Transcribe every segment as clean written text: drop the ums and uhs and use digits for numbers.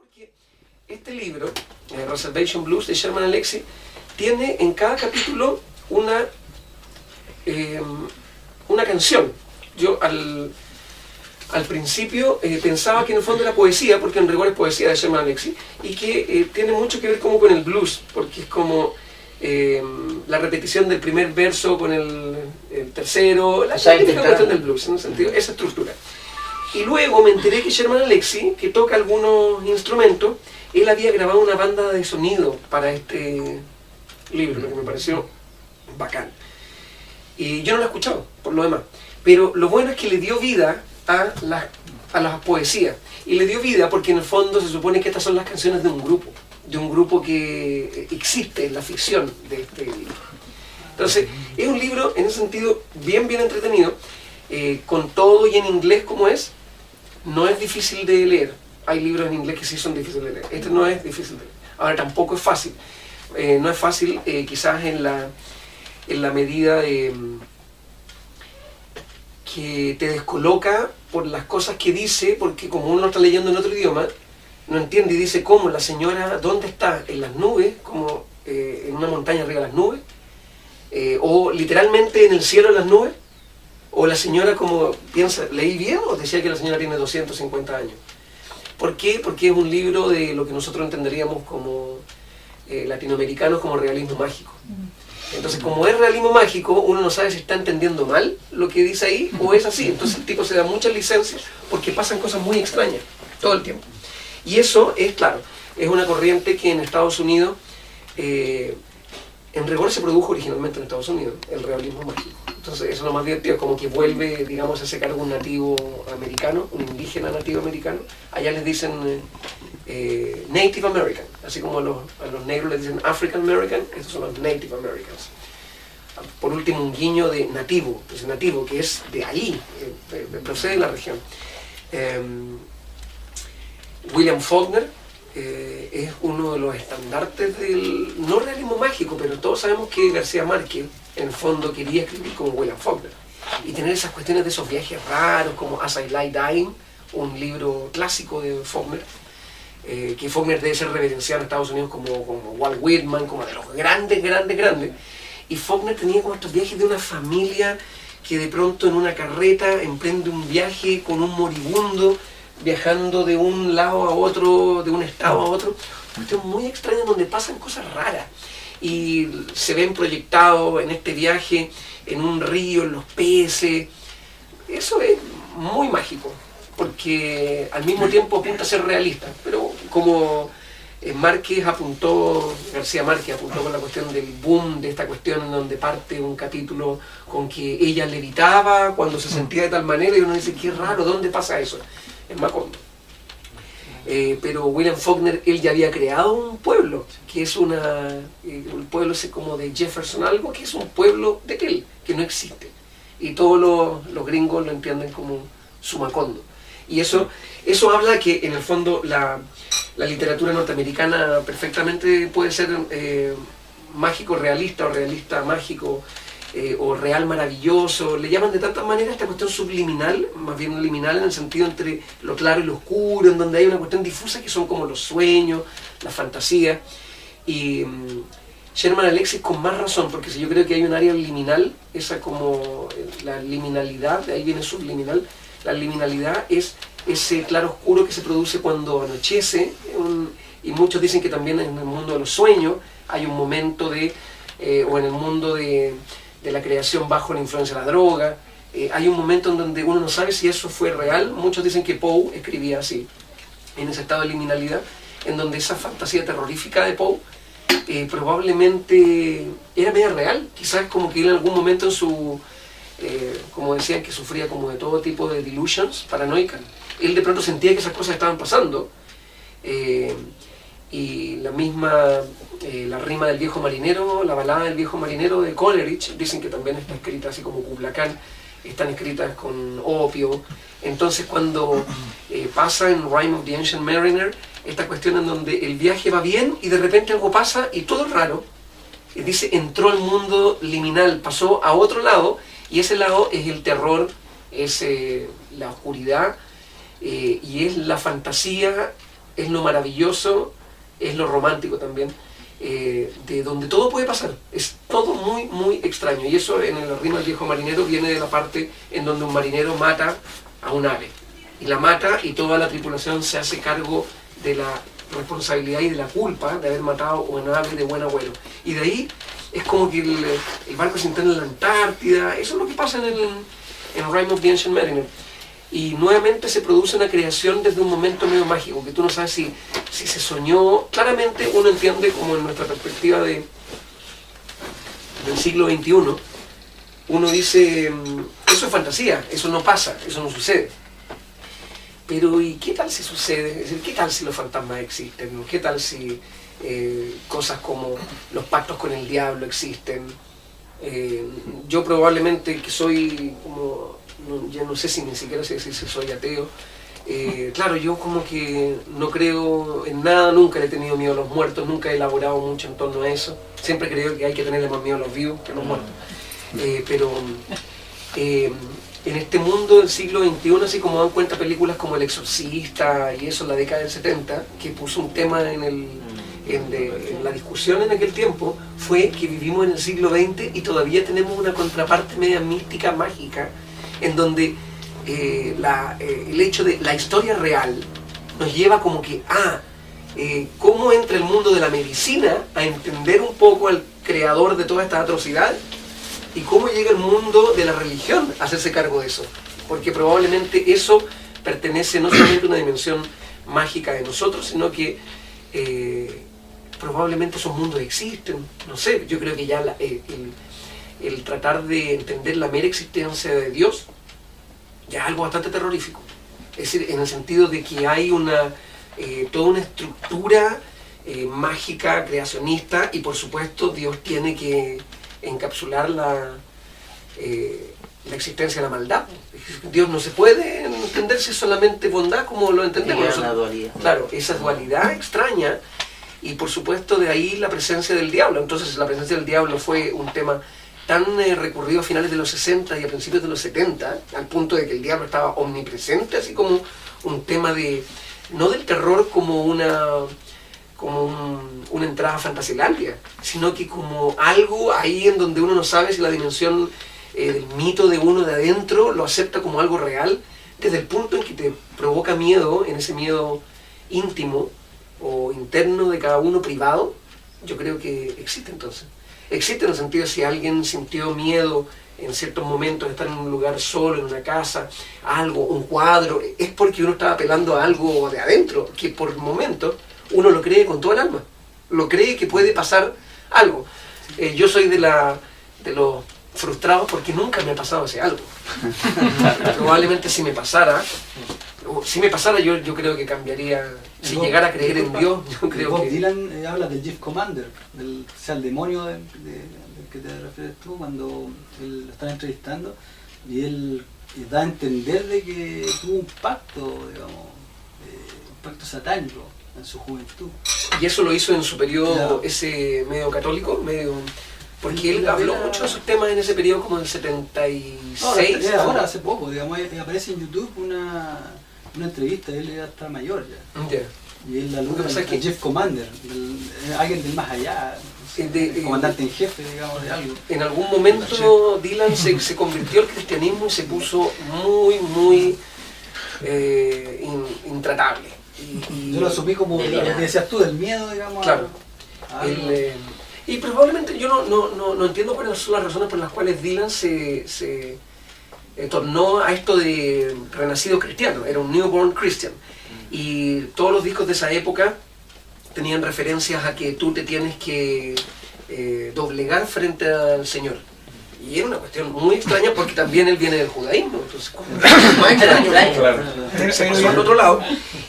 porque este libro, Reservation Blues de Sherman Alexie, tiene en cada capítulo una canción. Yo al principio pensaba que en el fondo era poesía, porque en rigor es poesía de Sherman Alexie, y que tiene mucho que ver como con el blues, porque es como la repetición del primer verso con el tercero, la típica cuestión del blues, en un sentido, esa estructura. Y luego me enteré que Sherman Alexie, que toca algunos instrumentos, él había grabado una banda de sonido para este libro, lo que me pareció bacán. Y yo no lo he escuchado, por lo demás. Pero lo bueno es que le dio vida a las poesías. Y le dio vida porque en el fondo se supone que estas son las canciones de un grupo que existe en la ficción de este libro. Entonces, es un libro, en ese sentido, bien entretenido, con todo y en inglés como es. No es difícil de leer. Hay libros en inglés que sí son difíciles de leer. Este no es difícil de leer. Ahora, tampoco es fácil. No es fácil quizás en la medida de que te descoloca por las cosas que dice, porque como uno está leyendo en otro idioma, no entiende y dice cómo la señora, ¿dónde está? En las nubes, como en una montaña arriba de las nubes, o literalmente en el cielo de las nubes, o la señora como piensa, ¿leí bien? O decía que la señora tiene 250 años. ¿Por qué? Porque es un libro de lo que nosotros entenderíamos como latinoamericanos como realismo mágico. Entonces, como es realismo mágico, uno no sabe si está entendiendo mal lo que dice ahí o es así. Entonces el tipo se da muchas licencias porque pasan cosas muy extrañas todo el tiempo. Y eso es, claro, es una corriente que en Estados Unidos, en rigor se produjo originalmente en Estados Unidos, el realismo mágico. Entonces eso es lo más divertido, como que vuelve, digamos, a ese cargo un nativo americano, un indígena nativo americano. Allá les dicen Native American, así como a los negros les dicen African American, estos son los Native Americans. Por último, un guiño de nativo, pues nativo, que es de ahí, procede de la región. William Faulkner es uno de los estandartes del, no realismo mágico, pero todos sabemos que García Márquez en el fondo quería escribir como William Faulkner y tener esas cuestiones de esos viajes raros como As I Lie Dying, un libro clásico de Faulkner, que Faulkner debe ser reverenciado en Estados Unidos como Walt Whitman, como de los grandes, y Faulkner tenía como estos viajes de una familia que de pronto en una carreta emprende un viaje con un moribundo, viajando de un lado a otro, de un estado a otro, cuestión muy extraña donde pasan cosas raras y se ven proyectados en este viaje, en un río, en los peces. Eso es muy mágico, porque al mismo tiempo apunta a ser realista, pero como García Márquez apuntó con la cuestión del boom, de esta cuestión en donde parte un capítulo con que ella levitaba cuando se sentía de tal manera y uno dice, qué raro, ¿dónde pasa eso? En Macondo. Pero William Faulkner, él ya había creado un pueblo, que es un pueblo ese como de Jefferson algo, que es un pueblo de él, que no existe. Y todos los gringos lo entienden como su Macondo. Y eso habla que en el fondo la literatura norteamericana perfectamente puede ser mágico realista o realista mágico, o real maravilloso, le llaman de tantas maneras esta cuestión subliminal, más bien liminal en el sentido entre lo claro y lo oscuro, en donde hay una cuestión difusa que son como los sueños, la fantasía. Y Sherman Alexie con más razón, porque si yo creo que hay un área liminal, esa como la liminalidad, de ahí viene subliminal, la liminalidad es ese claro oscuro que se produce cuando anochece, y muchos dicen que también en el mundo de los sueños hay un momento o en el mundo de la creación bajo la influencia de la droga, hay un momento en donde uno no sabe si eso fue real. Muchos dicen que Poe escribía así, en ese estado de liminalidad, en donde esa fantasía terrorífica de Poe probablemente era media real, quizás como que él en algún momento en su, como decían que sufría como de todo tipo de delusions paranoicas, él de pronto sentía que esas cosas estaban pasando, y la misma, la rima del viejo marinero, la balada del viejo marinero de Coleridge, dicen que también está escrita así como Kubla Khan, están escritas con opio. Entonces cuando pasa en Rime of the Ancient Mariner, esta cuestión en donde el viaje va bien y de repente algo pasa y todo es raro, dice, entró al mundo liminal, pasó a otro lado, y ese lado es el terror, es la oscuridad, y es la fantasía es lo maravilloso, es lo romántico también, de donde todo puede pasar. Es todo muy, muy extraño. Y eso en el rima del viejo marinero viene de la parte en donde un marinero mata a un ave. Y la mata y toda la tripulación se hace cargo de la responsabilidad y de la culpa de haber matado a un ave de buen agüero. Y de ahí es como que el barco se interna en la Antártida. Eso es lo que pasa en Rime of the Ancient Mariner. Y nuevamente se produce una creación desde un momento medio mágico, que tú no sabes si se soñó. Claramente uno entiende, como en nuestra perspectiva del siglo XXI, uno dice, eso es fantasía, eso no pasa, eso no sucede. Pero ¿y qué tal si sucede? Es decir, ¿qué tal si los fantasmas existen? ¿Qué tal si cosas como los pactos con el diablo existen? Yo probablemente que soy como... ya no sé si ni siquiera sé si soy ateo. Claro, yo como que no creo en nada, nunca he tenido miedo a los muertos, nunca he elaborado mucho en torno a eso. Siempre creo que hay que tenerle más miedo a los vivos que a los muertos. Pero en este mundo del siglo XXI, así como dan cuenta películas como El Exorcista y eso en la década del 70, que puso un tema en la discusión en aquel tiempo, fue que vivimos en el siglo XX y todavía tenemos una contraparte media mística, mágica, en donde el hecho de la historia real nos lleva como que cómo entra el mundo de la medicina a entender un poco al creador de toda esta atrocidad y cómo llega el mundo de la religión a hacerse cargo de eso, porque probablemente eso pertenece no solamente a una dimensión mágica de nosotros, sino que probablemente esos mundos existen. No sé, yo creo que ya el tratar de entender la mera existencia de Dios ya es algo bastante terrorífico. Es decir, en el sentido de que hay toda una estructura mágica, creacionista, y por supuesto Dios tiene que encapsular la existencia de la maldad. Dios no se puede entender si es solamente bondad como lo entendemos. Una dualidad. Claro, esa dualidad extraña, y por supuesto de ahí la presencia del diablo. Entonces la presencia del diablo fue un tema tan recurrido a finales de los 60 y a principios de los 70, al punto de que el diablo estaba omnipresente, así como un tema de, no del terror como una entrada a Fantasilandia, sino que como algo ahí en donde uno no sabe si la dimensión del mito de uno de adentro lo acepta como algo real, desde el punto en que te provoca miedo, en ese miedo íntimo o interno de cada uno privado. Yo creo que existe entonces. Existe en el sentido de si alguien sintió miedo en ciertos momentos de estar en un lugar solo, en una casa, algo, un cuadro, es porque uno estaba apelando a algo de adentro, que por momentos uno lo cree con todo el alma, lo cree que puede pasar algo. Yo soy de los frustrados porque nunca me ha pasado ese algo. Probablemente si me pasara yo creo que cambiaría. Si llegara a creer en Dios, yo creo Bob que... Dylan habla del Chief Commander, o sea, el demonio del que te refieres tú cuando él lo están entrevistando, y él da a entender de que tuvo un pacto, digamos, un pacto satánico en su juventud. Y eso lo hizo en su periodo, Claro. ese medio católico, porque él habló mucho de esos temas en ese periodo como del 76. Ahora hace poco, digamos, aparece en YouTube una entrevista, él ya está mayor ya. Ya. Y él la Lo que pasa es que- Jeff Commander, alguien del más allá, el comandante en jefe, digamos, de algo. En algún momento Dylan se convirtió al cristianismo y se puso muy, muy intratable. Y Yo lo asumí como lo que decías tú, del miedo, digamos. Claro. a algo. Y probablemente yo no entiendo cuáles son las razones por las cuales Dylan se tornó a esto de renacido cristiano, era un newborn Christian. Y todos los discos de esa época tenían referencias a que tú te tienes que doblegar frente al Señor. Y era una cuestión muy extraña porque también él viene del judaísmo, entonces como más extraño. Claro. Se pasó al otro lado.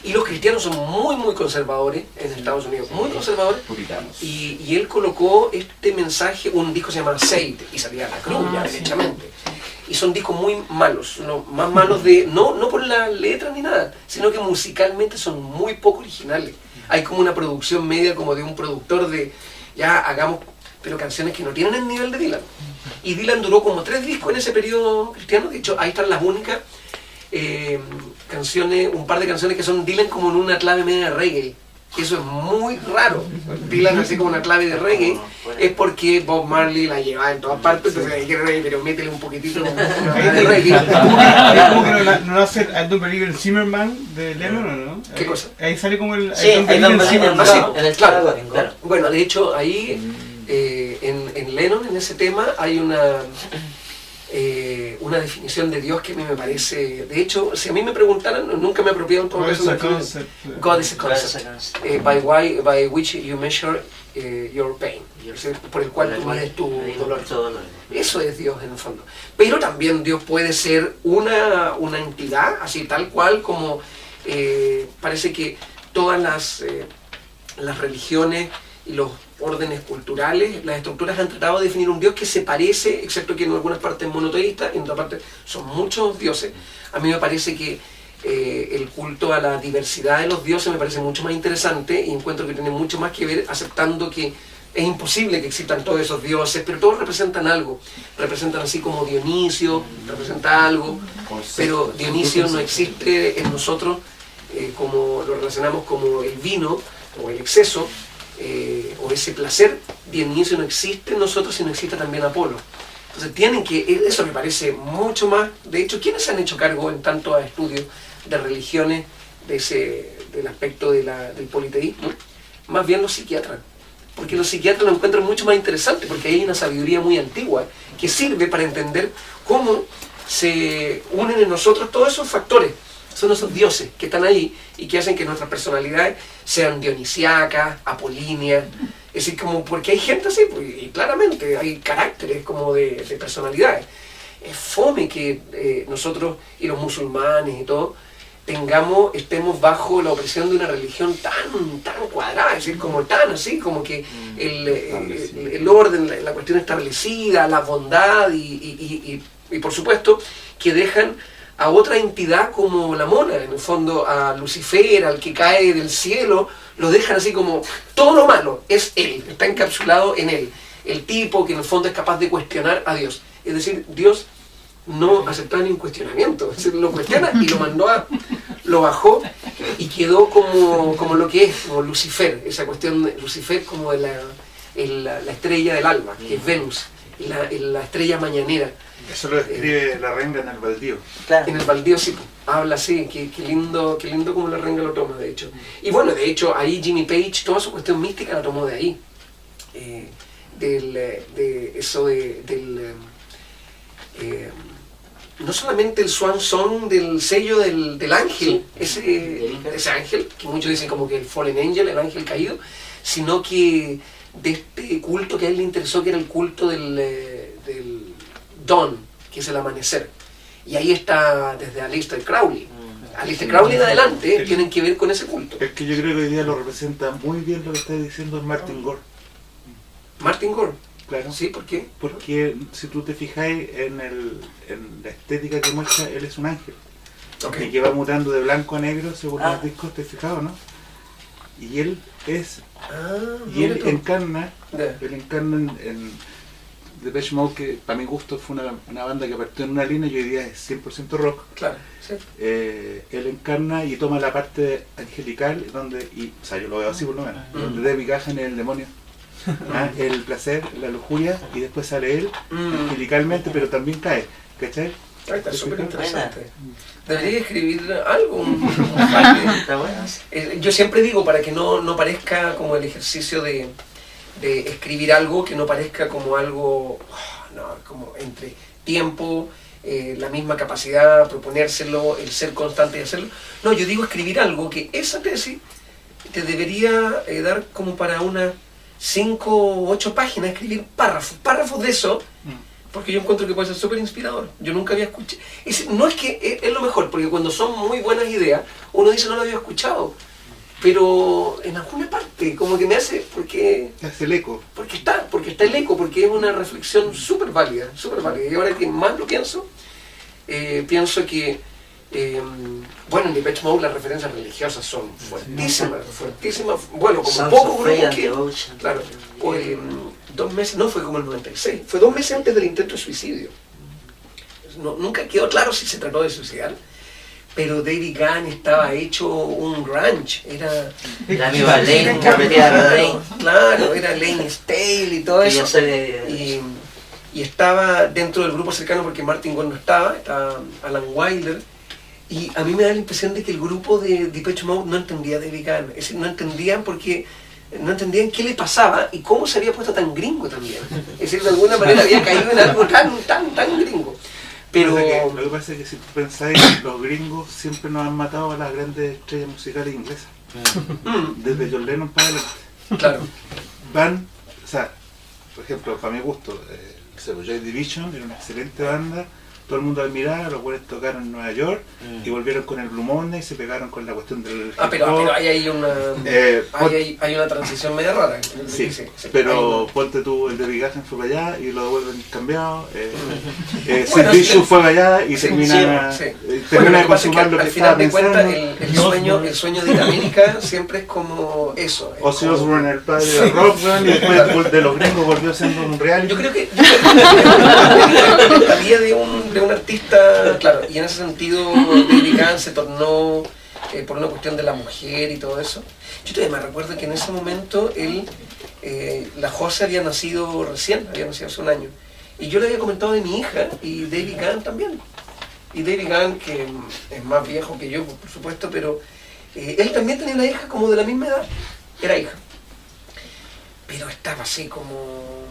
Y los cristianos son muy, muy conservadores en Estados Unidos, muy conservadores. Puritanos. Y él colocó este mensaje, un disco se llama Saved, y salía a la cruz, ya, derechamente. Y son discos muy malos, los más malos no por la letra ni nada, sino que musicalmente son muy poco originales. Hay como una producción media como de un productor de, ya hagamos, pero canciones que no tienen el nivel de Dylan. Y Dylan duró como 3 discos en ese periodo cristiano, de hecho ahí están las únicas canciones, un par de canciones que son Dylan como en una clave media de reggae. Eso es muy raro. Dylan así como una clave de reggae es porque Bob Marley la llevaba en todas partes, entonces hay que reggae, pero métele un poquitito de reggae. Es como que no va a ser I Don't Believe in Zimmerman de Lennon, ¿o no? ¿Qué cosa? Ahí sale como el Sí, I Don't Believe in Zimmerman. en el Claro. claro. Bueno, de hecho ahí en Lennon, en ese tema, hay una definición de Dios que a mí me parece, de hecho, si a mí me preguntaran, nunca me he apropiado un poco de eso. God is a concept, by which you measure your pain, por el cual tú mides tu dolor. Eso es Dios en el fondo. Pero también Dios puede ser una entidad, así tal cual como parece que todas las religiones y los órdenes culturales, las estructuras han tratado de definir un Dios que se parece, excepto que en algunas partes es monoteísta, en otras partes son muchos dioses. A mí me parece que el culto a la diversidad de los dioses me parece mucho más interesante y encuentro que tiene mucho más que ver aceptando que es imposible que existan todos esos dioses, pero todos representan algo. Representan así como Dionisio, representa algo, pero Dionisio no existe en nosotros como lo relacionamos como el vino o el exceso, o ese placer. Dionisio no existe en nosotros, sino existe también Apolo. Entonces tienen que, eso me parece mucho más, de hecho, ¿quiénes se han hecho cargo en tanto a estudios de religiones del aspecto del politeísmo? Más bien los psiquiatras, porque los psiquiatras lo encuentran mucho más interesante, porque hay una sabiduría muy antigua que sirve para entender cómo se unen en nosotros todos esos factores. Son esos dioses que están ahí y que hacen que nuestras personalidades sean dionisiacas, apolíneas. Es decir, como porque hay gente así, pues, y claramente hay caracteres como de personalidades. Es fome que nosotros y los musulmanes y todo estemos bajo la opresión de una religión tan cuadrada, es decir, como tan así, como que el orden, la cuestión establecida, la bondad y por supuesto que dejan a otra entidad como la mona, en el fondo a Lucifer, al que cae del cielo, lo dejan así como todo lo malo es él, está encapsulado en él, el tipo que en el fondo es capaz de cuestionar a Dios. Es decir, Dios no aceptaba ningún cuestionamiento, es decir, lo cuestiona y lo bajó y quedó como lo que es, como Lucifer, esa cuestión de Lucifer como de la estrella del alma, que es Venus, la estrella mañanera. Eso lo describe La Renga en el Baldío. Claro. En el Baldío sí, habla así, qué lindo como La Renga lo toma, de hecho. Y bueno, de hecho, ahí Jimmy Page, toda su cuestión mística la tomó de ahí. No solamente el swan song del sello del ángel, Sí, ese ángel, que muchos dicen como que el fallen angel, el ángel caído, sino que de este culto que a él le interesó, que era el culto del dawn, que es el amanecer. Y ahí está desde Aleister Crowley. Aleister Crowley en adelante tienen que ver con ese culto. Es que yo creo que hoy día lo representa muy bien lo que está diciendo Martin Gore. Martin Gore. Claro. ¿Sí? ¿Por qué? Porque si tú te fijáis en la estética que muestra, él es un ángel. Okay. Y que va mutando de blanco a negro según los discos, ¿te has fijado, no? Y él encarna en Depeche Mode, que para mi gusto fue una banda que partió en una línea y hoy día es 100% rock. Claro, sí. Él encarna y toma la parte angelical, o sea, yo lo veo así por lo menos, donde David Gahan es el demonio, el placer, la lujuria, y después sale él angelicalmente, pero también cae, ¿cachai? Está súper interesante. Debería escribir algo. Está bueno. Yo siempre digo, para que no parezca como el ejercicio de escribir algo, que no parezca como algo, como entre tiempo, la misma capacidad, proponérselo, el ser constante y hacerlo. No, yo digo escribir algo que esa tesis te debería dar como para unas 5 o 8 páginas, escribir párrafos de eso, porque yo encuentro que puede ser súper inspirador. Yo nunca había escuchado. No es que es lo mejor, porque cuando son muy buenas ideas, uno dice no lo había escuchado, pero en alguna parte como que me hace, porque hace el eco. Porque está el eco, porque es una reflexión súper válida. Y ahora que más lo pienso, pienso que bueno, en Depeche Mode las referencias religiosas son fuertísimas, bueno, como pocos grupos que, claro, o 2 meses, no fue como el 96, fue 2 meses antes del intento de suicidio. Nunca quedó claro si se trató de suicidar, pero David Gunn estaba hecho un grunge, era... La amiga Lane, repetida de Lane. Claro, era Lane Staley y todo Que eso. ya sale- Y estaba dentro del grupo cercano porque Martin Gore no estaba Alan Wilder. Y a mí me da la impresión de que el grupo de Depeche Mode no entendía a David Gunn. Es decir, no entendían qué le pasaba y cómo se había puesto tan gringo también. Es decir, de alguna manera había caído en algo tan gringo. Pero... Lo que pasa es que si tú pensáis, los gringos siempre nos han matado a las grandes estrellas musicales inglesas. Desde John Lennon para adelante. Claro. Van, o sea, por ejemplo, para mi gusto, Joy Division era una excelente banda, todo el mundo admiraba, los cuales tocaron en Nueva York y volvieron con el Blue Monday y se pegaron con la cuestión del Pero ahí hay una hay una transición media rara. sí, Sí, pero ponte tú, el de Vigajan fue para allá y lo devuelven cambiado, Sid Vicious fue para allá y termina sí. termina Lo de que pasa es que consumar lo que al estaba final de pensando. cuentas el sueño de ir a América siempre es como eso. es Ozzy como- Osbourne, el padre de rock, y después de los gringos volvió siendo un reality. Yo creo que la mentalidad de un artista, claro, y en ese sentido David Gunn se tornó por una cuestión de la mujer y todo eso. Yo todavía me recuerdo que en ese momento la Jose había nacido recién, había nacido hace un año. Y yo le había comentado de mi hija y David Gunn también. Y David Gunn, que es más viejo que yo, por supuesto, pero él también tenía una hija como de la misma edad. Era hija. Pero estaba así como...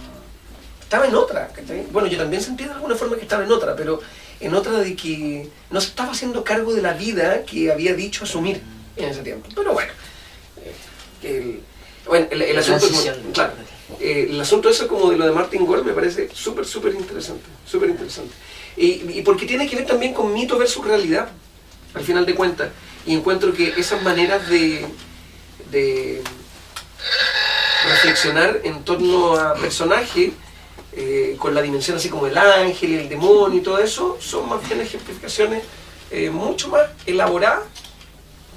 Estaba en otra. ¿Cachai? Bueno, yo también sentí de alguna forma que estaba en otra, pero en otra de que no se estaba haciendo cargo de la vida que había dicho asumir en ese tiempo. Pero bueno, el asunto... Transición. Claro, el asunto eso como de lo de Martin Gore me parece súper interesante, súper interesante. Y porque tiene que ver también con mito versus realidad, al final de cuentas. Y encuentro que esas maneras de reflexionar en torno a personajes, con la dimensión así como el ángel y el demonio y todo eso, son más bien ejemplificaciones mucho más elaboradas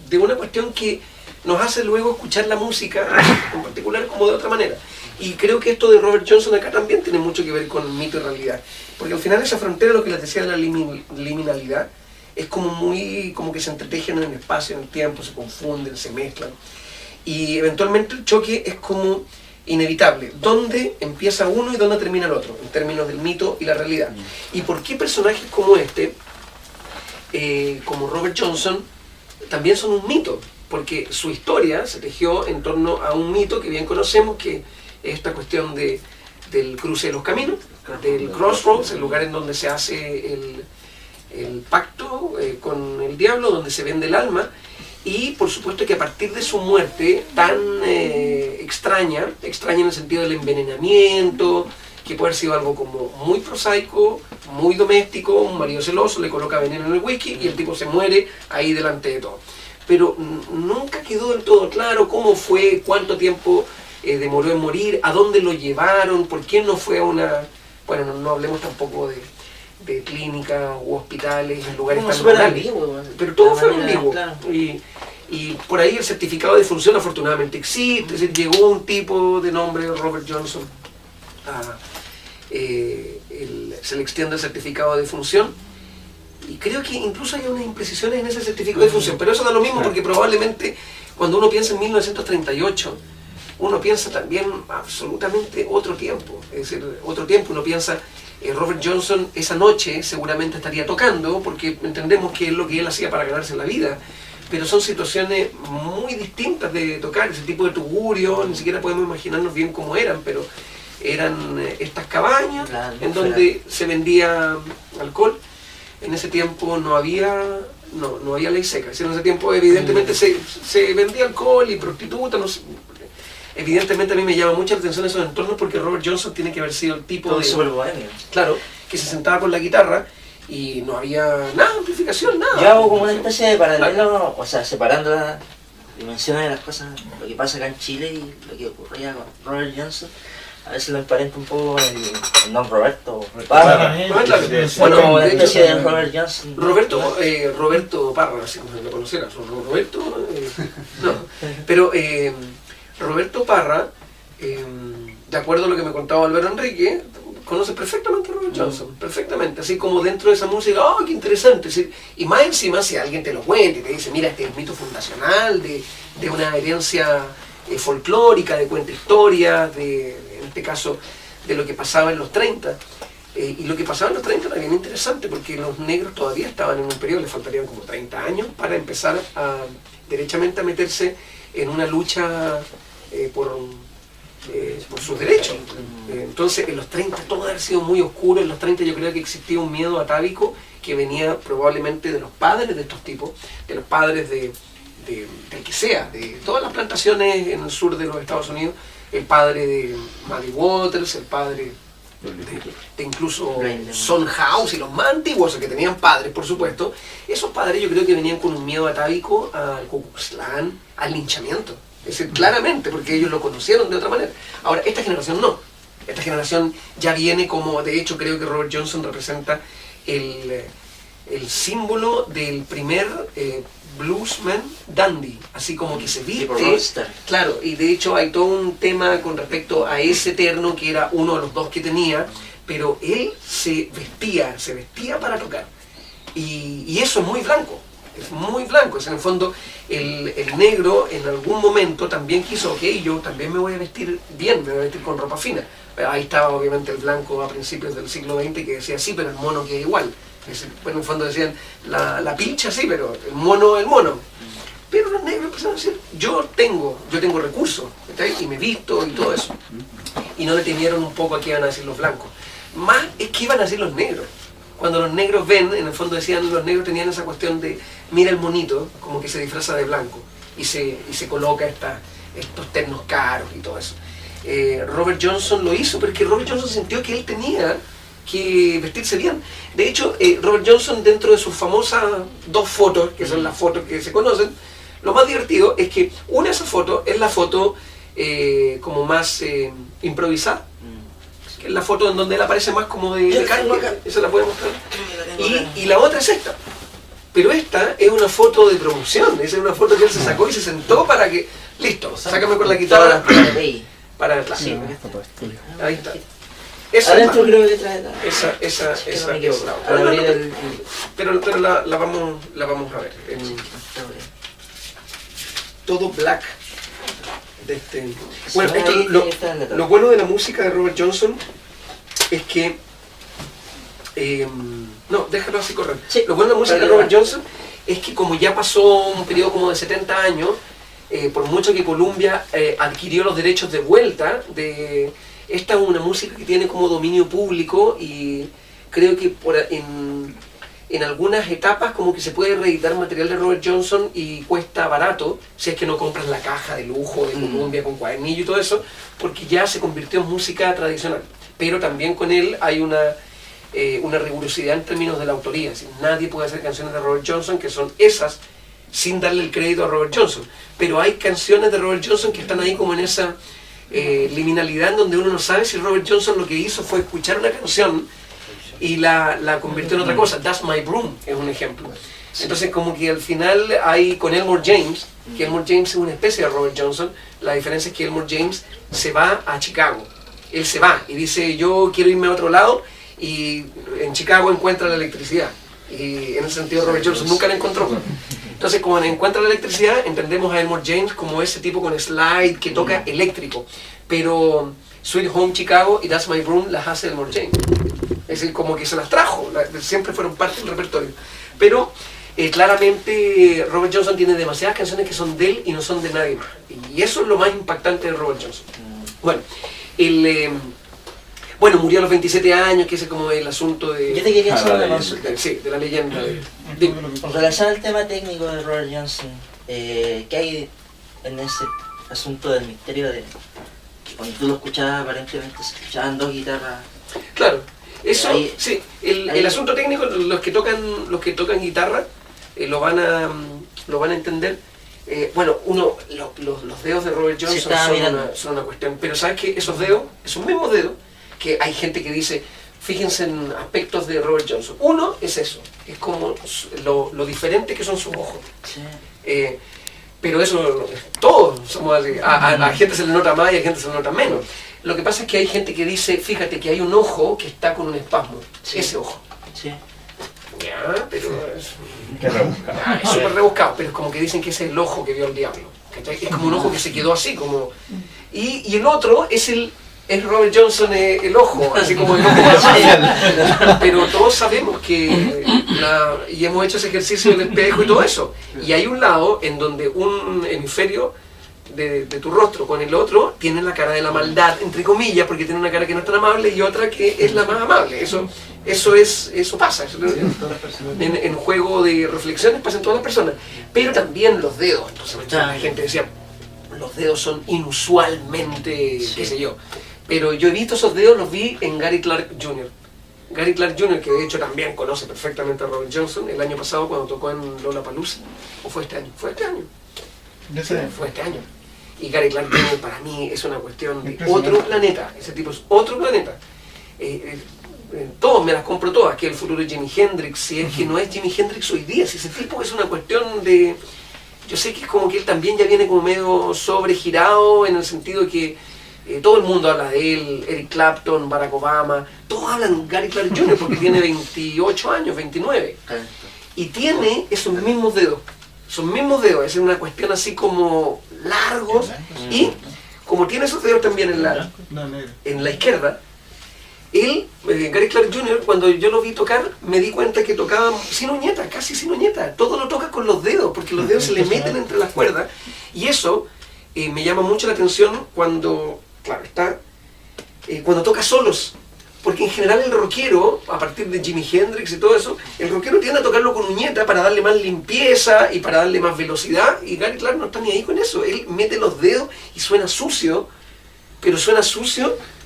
de una cuestión que nos hace luego escuchar la música en particular como de otra manera. Y creo que esto de Robert Johnson acá también tiene mucho que ver con mito y realidad, porque al final esa frontera, lo que les decía de la liminalidad, es como que se entretejen en el espacio, en el tiempo, se confunden, se mezclan, y eventualmente el choque es como inevitable, dónde empieza uno y dónde termina el otro, en términos del mito y la realidad. Y por qué personajes como como Robert Johnson, también son un mito, porque su historia se tejió en torno a un mito que bien conocemos, que es esta cuestión del cruce de los caminos, del crossroads, el lugar en donde se hace el pacto con el diablo, donde se vende el alma. Y por supuesto que a partir de su muerte tan extraña en el sentido del envenenamiento, que puede haber sido algo como muy prosaico, muy doméstico, un marido celoso le coloca veneno en el whisky y el tipo se muere ahí delante de todo. Pero nunca quedó del todo claro cómo fue, cuánto tiempo demoró en morir, a dónde lo llevaron, por qué no fue a una... Bueno, no hablemos tampoco de clínicas u hospitales en lugares tan súper rurales. ambiguo, Pero todo fue manera, ambiguo. claro. Y por ahí el certificado de función afortunadamente existe. Es decir, llegó un tipo de nombre Robert Johnson, se le extiende el certificado de función. Y creo que incluso hay unas imprecisiones en ese certificado de función, pero eso da lo mismo porque probablemente cuando uno piensa en 1938, uno piensa también absolutamente otro tiempo. Es decir, otro tiempo, uno piensa, Robert Johnson esa noche seguramente estaría tocando, porque entendemos que es lo que él hacía para ganarse la vida, pero son situaciones muy distintas de tocar, ese tipo de tugurio, ni siquiera podemos imaginarnos bien cómo eran, pero eran estas cabañas en donde se vendía alcohol. En ese tiempo no había ley seca. Es decir, en ese tiempo evidentemente se vendía alcohol y prostitutas. No sé. Evidentemente a mí me llama mucha la atención esos entornos porque Robert Johnson tiene que haber sido el tipo de... Súper bohemio. Claro, que se sentaba con la guitarra y no había nada, amplificación, nada. Yo hago como una especie de paralelo, o sea, separando las dimensiones de las cosas, lo que pasa acá en Chile y lo que ocurría con Robert Johnson. A veces lo emparento un poco el Don Roberto Parra. Claro. Bueno, como una de hecho, especie de Robert Johnson. Roberto Parra, si no lo conocieras, Roberto, no, pero Roberto Parra, de acuerdo a lo que me contaba Álvaro Enrique, conoce perfectamente a Robert Robert Johnson, perfectamente, así como dentro de esa música, ¡oh, qué interesante! Y más encima, si alguien te lo cuenta y te dice, mira, este es el mito fundacional de una herencia folclórica, de cuenta historias, en este caso, de lo que pasaba en los 30. Y lo que pasaba en los 30 era bien interesante, porque los negros todavía estaban en un periodo, les faltarían como 30 años para empezar derechamente a meterse en una lucha por sus derechos. Entonces en los 30 todo ha sido muy oscuro. En los 30 yo creo que existía un miedo atávico que venía probablemente de los padres de estos tipos, de los padres del que sea, de todas las plantaciones en el sur de los Estados Unidos, el padre de Muddy Waters, el padre de incluso Son House y los más antiguos, que tenían padres, por supuesto. Esos padres yo creo que venían con un miedo atávico al Ku Klux Klan, al linchamiento. Es decir, claramente, porque ellos lo conocieron de otra manera. Ahora, esta generación no. Esta generación ya viene como, de hecho creo que Robert Johnson representa el símbolo del primer bluesman dandy, así como que se viste. Claro, y de hecho hay todo un tema con respecto a ese terno que era uno de los dos que tenía, pero él se vestía para tocar. Y eso es muy blanco. Es muy blanco, es en el fondo el negro en algún momento también quiso, ok, yo también me voy a vestir bien, me voy a vestir con ropa fina. Pero ahí estaba obviamente el blanco a principios del siglo XX que decía sí, pero el mono queda igual. Bueno, en el fondo decían la pilcha sí, pero el mono. Pero los negros empezaron a decir, yo tengo recursos, ¿sí? Y me visto y todo eso. Y no le temieron un poco a qué iban a decir los blancos. Más es que iban a decir los negros. Cuando los negros ven, en el fondo decían, los negros tenían esa cuestión de, mira el monito, como que se disfraza de blanco y se coloca estos ternos caros y todo eso. Robert Johnson lo hizo, pero es que Robert Johnson sintió que él tenía que vestirse bien. De hecho, Robert Johnson, dentro de sus famosas 2 fotos, que son las fotos que se conocen, lo más divertido es que una de esas fotos es la foto como más improvisada. Es la foto en donde él aparece más como de carne, esa la puedo mostrar. Y la otra es esta. Pero esta es una foto de producción, esa es una foto que él se sacó y se sentó para que, listo, sácame con la guitarra. Para claro. Sí, ahí está. Esa adentro creo que trae la... Esa pero la vamos a ver. Todo black. Bueno, lo bueno de la música de Robert Johnson es que no, déjalo así correr. Sí, lo bueno de la música de Robert Johnson es que como ya pasó un periodo como de 70 años, por mucho que Columbia adquirió los derechos de vuelta, esta es una música que tiene como dominio público y creo que en algunas etapas como que se puede reeditar material de Robert Johnson y cuesta barato si es que no compras la caja de lujo de Columbia con cuadernillo y todo eso, porque ya se convirtió en música tradicional. Pero también con él hay una rigurosidad en términos de la autoría, es decir, nadie puede hacer canciones de Robert Johnson que son esas sin darle el crédito a Robert Johnson. Pero hay canciones de Robert Johnson que están ahí como en esa liminalidad en donde uno no sabe si Robert Johnson lo que hizo fue escuchar una canción y la convirtió en otra cosa. That's My Broom es un ejemplo. Entonces como que al final hay con Elmore James, que Elmore James es una especie de Robert Johnson, la diferencia es que Elmore James se va a Chicago. Él se va y dice yo quiero irme a otro lado y en Chicago encuentra la electricidad. Y en ese sentido Robert Johnson nunca la encontró. Entonces cuando encuentra la electricidad entendemos a Elmore James como ese tipo con slide que toca eléctrico. Pero Sweet Home Chicago y That's My Broom las hace Elmore James. Es decir, como que se las trajo, siempre fueron parte del repertorio. Pero claramente Robert Johnson tiene demasiadas canciones que son de él y no son de nadie más. Y eso es lo más impactante de Robert Johnson. Bueno, murió a los 27 años, que es como el asunto de... Yo te quería hacer una consulta. Sí, de la leyenda. En relación al tema técnico de Robert Johnson, ¿qué hay en ese asunto del misterio de que cuando tú lo escuchabas aparentemente se escuchaban 2 guitarras? Claro, eso, sí, el asunto técnico, los que tocan guitarra lo van a entender. Bueno, los dedos de Robert Johnson son una cuestión, pero sabes que esos mismos dedos, que hay gente que dice, fíjense en aspectos de Robert Johnson. Uno es eso, es como lo diferente que son sus ojos. Sí. Pero eso, todos somos así. A la gente se le nota más y a gente se le nota menos. Lo que pasa es que hay gente que dice, fíjate que hay un ojo que está con un espasmo. Sí. Ese ojo. Sí. Ya, pero es Qué rebuscado. es súper rebuscado, pero es como que dicen que ese es el ojo que vio el diablo. ¿Cachai? Es como un ojo que se quedó así, como... Y el otro es Robert Johnson el ojo, así como el ojo más. Pero todos sabemos que, y hemos hecho ese ejercicio del espejo y todo eso, y hay un lado en donde un hemisferio de tu rostro con el otro tiene la cara de la maldad, entre comillas, porque tiene una cara que no es tan amable y otra que es la más amable. Eso pasa. En juego de reflexiones pasa en todas las personas, pero también los dedos. Entonces la gente decía, los dedos son inusualmente, qué sé yo. Pero yo he visto esos dedos, los vi en Gary Clark Jr. Gary Clark Jr., que de hecho también conoce perfectamente a Robert Johnson, el año pasado cuando tocó en Lollapalooza, o fue este año, fue este año. Fue este año. Y Gary Clark Jr. para mí es una cuestión de otro planeta. Ese tipo es otro planeta. Todos me las compro todas, que el futuro de Jimi Hendrix, si es que no es Jimi Hendrix hoy día, si ese tipo es una cuestión de... Yo sé que es como que él también ya viene como medio sobregirado en el sentido de que todo el mundo habla de él, Eric Clapton, Barack Obama, todos hablan de Gary Clark Jr. porque tiene 28 años, 29. Y tiene esos mismos dedos. Esos mismos dedos, es una cuestión así como largos, y como tiene esos dedos también en la izquierda, él, Gary Clark Jr., cuando yo lo vi tocar, me di cuenta que tocaba sin uñeta, casi sin uñeta, todo lo toca con los dedos, porque los dedos se le meten entre las cuerdas, y eso me llama mucho la atención cuando, claro, cuando toca solos. Porque en general el rockero, a partir de Jimi Hendrix y todo eso, el rockero tiende a tocarlo con uñeta para darle más limpieza y para darle más velocidad, y Gary Clark no está ni ahí con eso. Él mete los dedos y suena sucio,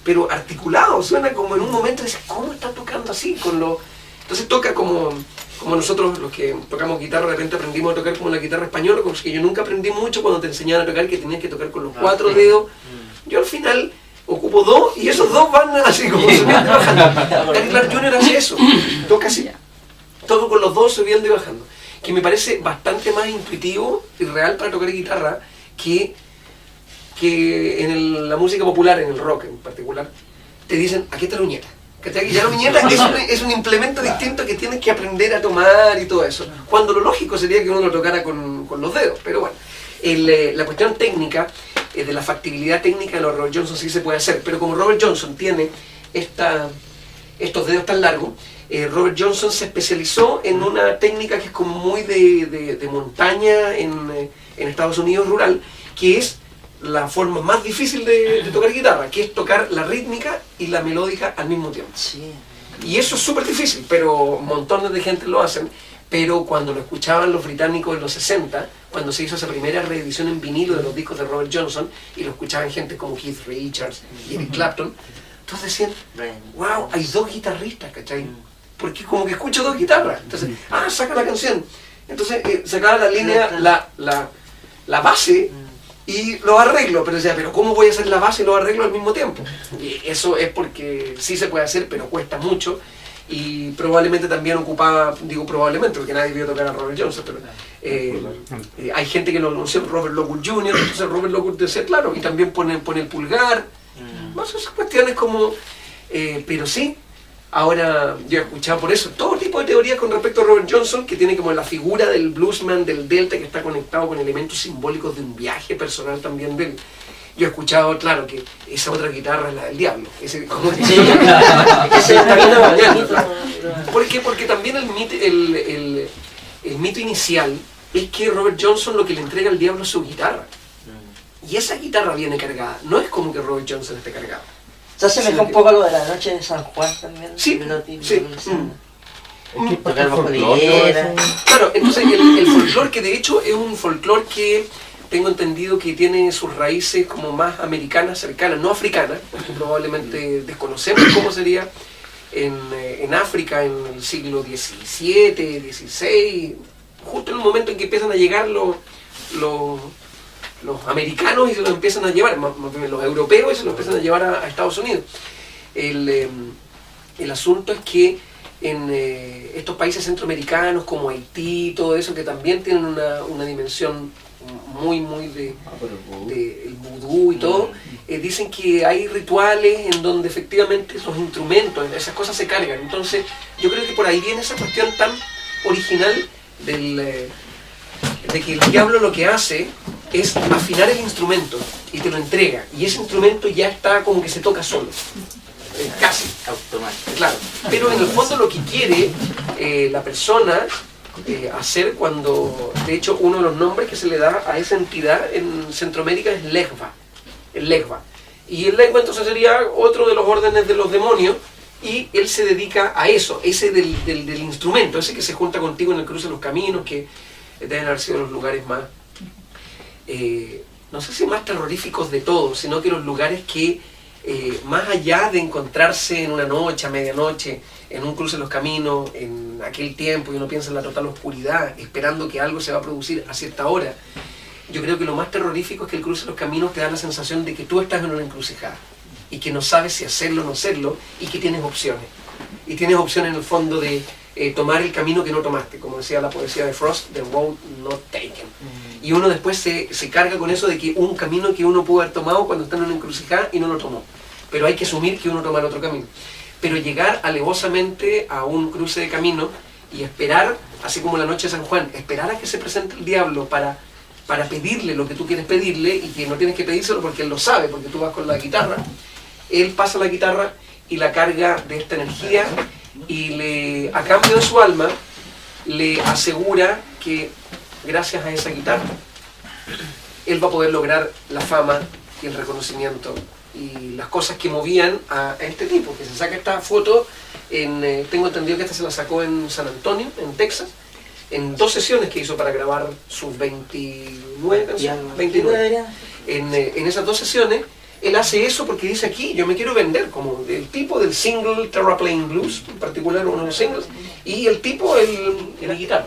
pero articulado, suena como en un momento de decir, ¿cómo está tocando así? Entonces toca como nosotros los que tocamos guitarra, de repente aprendimos a tocar como la guitarra española, cosa que yo nunca aprendí mucho cuando te enseñaban a tocar, que tenías que tocar con los 4 dedos. Yo al final ocupo 2 y esos 2 van así como subiendo y bajando. Gary Clark Jr. hace eso, toca así, toco con los 2 subiendo y bajando, que me parece bastante más intuitivo y real para tocar guitarra que en la música popular, en el rock en particular, te dicen, aquí está la uñeta. ¿Cachai? Ya la uñeta es un implemento distinto que tienes que aprender a tomar y todo eso, cuando lo lógico sería que uno lo tocara con los dedos, pero bueno. La cuestión técnica, de la factibilidad técnica de los Robert Johnson sí se puede hacer, pero como Robert Johnson tiene estos dedos tan largos, Robert Johnson se especializó en una técnica que es como muy de montaña en Estados Unidos rural, que es la forma más difícil de tocar guitarra, que es tocar la rítmica y la melódica al mismo tiempo. Sí. Y eso es súper difícil, pero montones de gente lo hacen. Pero cuando lo escuchaban los británicos en los 60, cuando se hizo esa primera reedición en vinilo de los discos de Robert Johnson, y lo escuchaban gente como Keith Richards y Eric Clapton, todos decían, wow, hay 2 guitarristas, ¿cachai? Porque como que escucho 2 guitarras. Entonces, saca la canción. Entonces sacaba la línea, la base y los arreglos, pero decía, pero ¿cómo voy a hacer la base y los arreglos al mismo tiempo? Y eso es porque sí se puede hacer, pero cuesta mucho. Y probablemente también ocupaba, digo probablemente, porque nadie vio tocar a Robert Johnson, pero hay gente que lo conoció, Robert Lockwood Jr., entonces Robert Lockwood decía, claro, y también pone el pulgar, más esas cuestiones como, pero sí, ahora yo he escuchado por eso todo tipo de teorías con respecto a Robert Johnson, que tiene como la figura del bluesman del Delta, que está conectado con elementos simbólicos de un viaje personal también de él. Yo he escuchado, claro, que esa otra guitarra es la del diablo. Como ¿Por qué? Porque también el mito inicial es que Robert Johnson lo que le entrega al diablo es su guitarra. Y esa guitarra viene cargada. No es como que Robert Johnson esté cargado. Se asemeja un poco a lo de la noche de San Juan también. Sí, sí. Tocar bajo la higuera. Claro, entonces el folclore, que de hecho es un folclore que tengo entendido que tiene sus raíces como más americanas, cercanas, no africanas, porque probablemente desconocemos cómo sería en África en el siglo XVII, XVI, justo en el momento en que empiezan a llegar los americanos y se los empiezan a llevar, más bien los europeos, y se los empiezan a llevar a Estados Unidos. El asunto es que en estos países centroamericanos como Haití, todo eso, que también tienen una dimensión muy de el vudú y todo, dicen que hay rituales en donde efectivamente los instrumentos, esas cosas se cargan. Entonces yo creo que por ahí viene esa cuestión tan original de que el diablo lo que hace es afinar el instrumento y te lo entrega, y ese instrumento ya está como que se toca solo, casi Automático. claro, pero en el fondo lo que quiere la persona hacer cuando, de hecho uno de los nombres que se le da a esa entidad en Centroamérica es Legba, el Legba, y el Legba entonces sería otro de los órdenes de los demonios, y él se dedica a eso, ese del instrumento, ese que se junta contigo en el cruce de los caminos, que deben haber sido los lugares más, no sé si más terroríficos de todos, sino que los lugares que más allá de encontrarse en una noche, a medianoche, en un cruce de los caminos, en aquel tiempo, y uno piensa en la total oscuridad, esperando que algo se va a producir a cierta hora, yo creo que lo más terrorífico es que el cruce de los caminos te da la sensación de que tú estás en una encrucijada, y que no sabes si hacerlo o no hacerlo, y que tienes opciones. Y tienes opciones en el fondo de tomar el camino que no tomaste, como decía la poesía de Frost, the road not taken. Y uno después se carga con eso de que un camino que uno pudo haber tomado cuando está en una encrucijada y no lo tomó. Pero hay que asumir que uno toma el otro camino. Pero llegar alevosamente a un cruce de camino y esperar, así como la noche de San Juan, esperar a que se presente el diablo para pedirle lo que tú quieres pedirle, y que no tienes que pedírselo porque él lo sabe, porque tú vas con la guitarra, él pasa la guitarra y la carga de esta energía, y a cambio de su alma le asegura que gracias a esa guitarra él va a poder lograr la fama y el reconocimiento y las cosas que movían a este tipo, que se saca esta foto tengo entendido que esta se la sacó en San Antonio, en Texas, en 2 sesiones que hizo para grabar sus 29 canciones, 29. En esas 2 sesiones él hace eso porque dice aquí, yo me quiero vender como el tipo del single Terra Playing Blues, en particular uno de los singles, y el tipo la guitarra.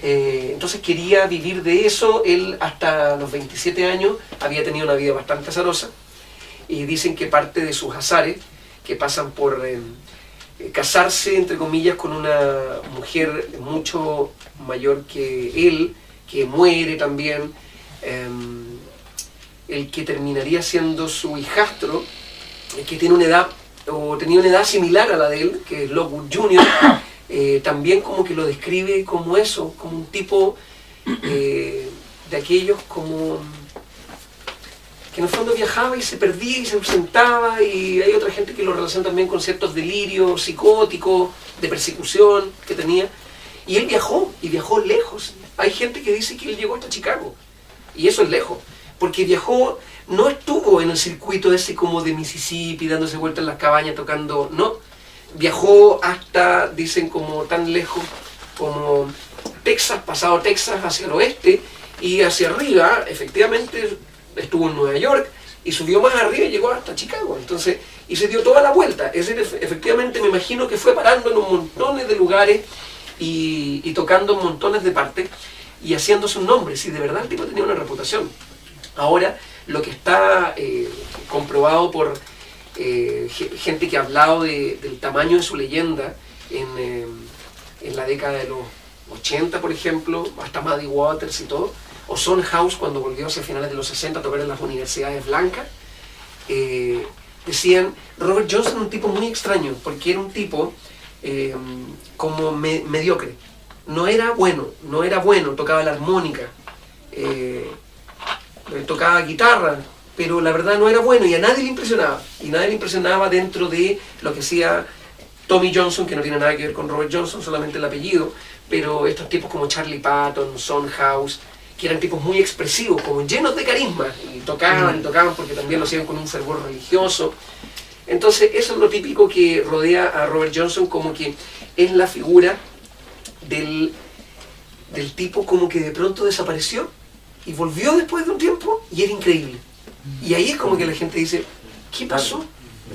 Entonces quería vivir de eso. Él hasta los 27 años había tenido una vida bastante azarosa, y dicen que parte de sus azares, que pasan por casarse, entre comillas, con una mujer mucho mayor que él, que muere también, el que terminaría siendo su hijastro, el que tiene una edad, o tenía una edad similar a la de él, que es Lockwood Jr., también como que lo describe como eso, como un tipo de aquellos como que en el fondo viajaba y se perdía y se ausentaba, y hay otra gente que lo relaciona también con ciertos delirios psicóticos, de persecución que tenía, y él viajó, y viajó lejos. Hay gente que dice que él llegó hasta Chicago, y eso es lejos, porque viajó, no estuvo en el circuito ese como de Mississippi, dándose vueltas en las cabañas, tocando, no. Viajó hasta, dicen, como tan lejos como Texas, pasado Texas hacia el oeste, y hacia arriba, efectivamente, estuvo en Nueva York, y subió más arriba y llegó hasta Chicago. Entonces, y se dio toda la vuelta. Es decir, efectivamente me imagino que fue parando en un montones de lugares y tocando en montones de partes, y haciéndose un nombre. Sí, de verdad el tipo tenía una reputación. Ahora, lo que está comprobado por gente que ha hablado del tamaño de su leyenda en la década de los 80, por ejemplo, hasta Muddy Waters y todo, o Son House cuando volvió hacia finales de los 60 a tocar en las universidades blancas, decían, Robert Johnson era un tipo muy extraño, porque era un tipo como mediocre, no era bueno, tocaba la armónica, tocaba guitarra, pero la verdad no era bueno, y a nadie le impresionaba, dentro de lo que hacía Tommy Johnson, que no tiene nada que ver con Robert Johnson, solamente el apellido, pero estos tipos como Charlie Patton, Son House, que eran tipos muy expresivos, como llenos de carisma, y tocaban porque también lo hacían con un fervor religioso. Entonces eso es lo típico que rodea a Robert Johnson, como que es la figura del tipo como que de pronto desapareció y volvió después de un tiempo y era increíble. Y ahí es como que la gente dice, ¿qué pasó?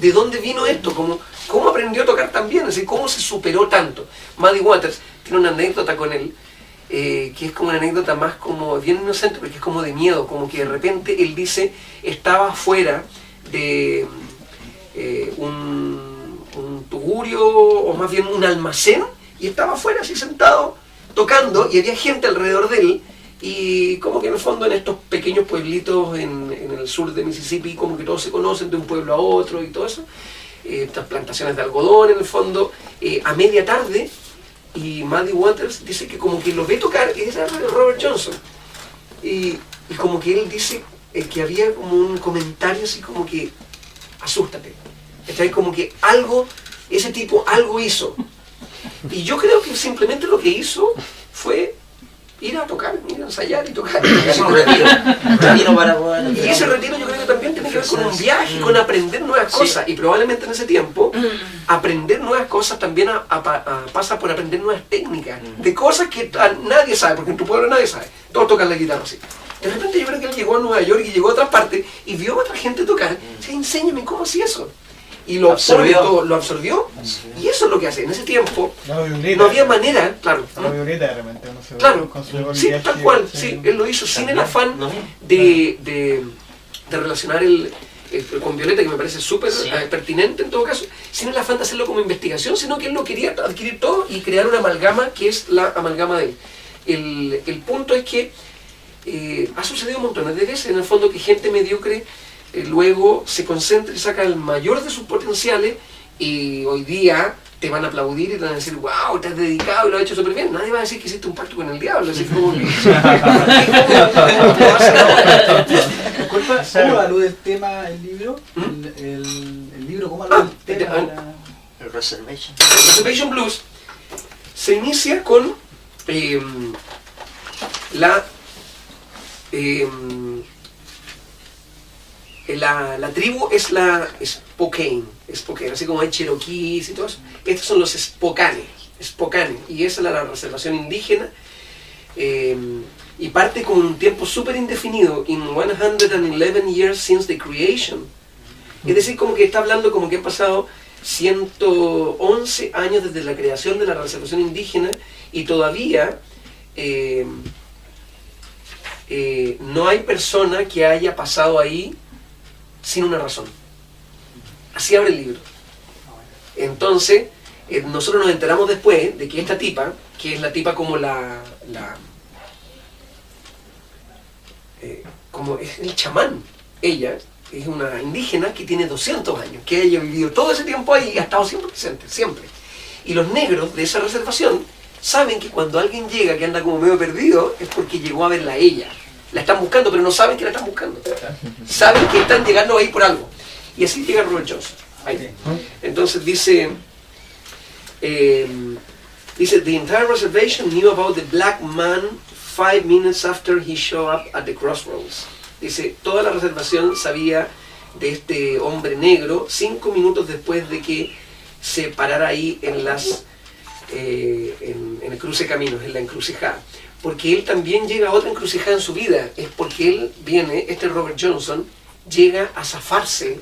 ¿De dónde vino esto? ¿Cómo aprendió a tocar tan bien? ¿Cómo se superó tanto? Muddy Waters tiene una anécdota con él, que es como una anécdota más como bien inocente, porque es como de miedo, como que de repente él dice, estaba fuera de un tugurio, o más bien un almacén, y estaba afuera así sentado, tocando, y había gente alrededor de él y como que en el fondo en estos pequeños pueblitos en el sur de Mississippi, como que todos se conocen de un pueblo a otro y todo eso, estas plantaciones de algodón en el fondo, a media tarde, y Muddy Waters dice que como que lo ve tocar, y era Robert Johnson, y como que él dice que había como un comentario así como que asústate, está como que algo, ese tipo algo hizo, y yo creo que simplemente lo que hizo fue ir a tocar, ir a ensayar y tocar. Es un retiro para poder... Y ese retiro yo creo que también tiene que ver con un viaje, con aprender nuevas cosas. Y probablemente en ese tiempo, aprender nuevas cosas también pasa por aprender nuevas técnicas. De cosas que nadie sabe, porque en tu pueblo nadie sabe. Todos tocan la guitarra así. De repente yo creo que él llegó a Nueva York y llegó a otras partes y vio a otra gente tocar. Dice, enséñame cómo hacía eso. Y lo absorbió, y eso es lo que hace. En ese tiempo no había manera, claro. La violeta de repente uno se Claro, con su sí, viaje, tal cual, sí. sí, él lo hizo sin el afán ¿no? de relacionar con Violeta, que me parece súper Sí. pertinente en todo caso, sin el afán de hacerlo como investigación, sino que él lo quería adquirir todo y crear una amalgama que es la amalgama de él. El punto es que ha sucedido montones de veces, en el fondo, que gente mediocre luego se concentra y saca el mayor de sus potenciales, y hoy día te van a aplaudir y te van a decir, wow, te has dedicado y lo has hecho súper bien. Nadie va a decir que hiciste un pacto con el diablo, así como que... Disculpa, ¿cómo alude el tema, el libro? El libro, ¿cómo alude el tema? El Reservation. Reservation Blues se inicia con la tribu es la Spokane, así como hay Cherokees y todo eso. Estos son los Spokane, y esa es la reservación indígena, y parte con un tiempo súper indefinido, in 111 years since the creation. Es decir, como que está hablando como que han pasado 111 años desde la creación de la reservación indígena, y todavía no hay persona que haya pasado ahí sin una razón. Así abre el libro. Entonces, nosotros nos enteramos después de que esta tipa, que es la tipa como como es el chamán, ella es una indígena que tiene 200 años, que haya vivido todo ese tiempo ahí y ha estado siempre presente, siempre. Y los negros de esa reservación saben que cuando alguien llega que anda como medio perdido, es porque llegó a verla a ella. La están buscando, pero no saben que la están buscando. Saben que están llegando ahí por algo. Y así llega Robert Johnson. Ahí. Entonces dice, the entire reservation knew about the black man 5 minutes after he showed up at the crossroads. Dice, toda la reservación sabía de este hombre negro 5 minutos después de que se parara ahí en el cruce de caminos, en la encrucijada. Porque él también llega a otra encrucijada en su vida. Es porque él viene, este Robert Johnson, llega a zafarse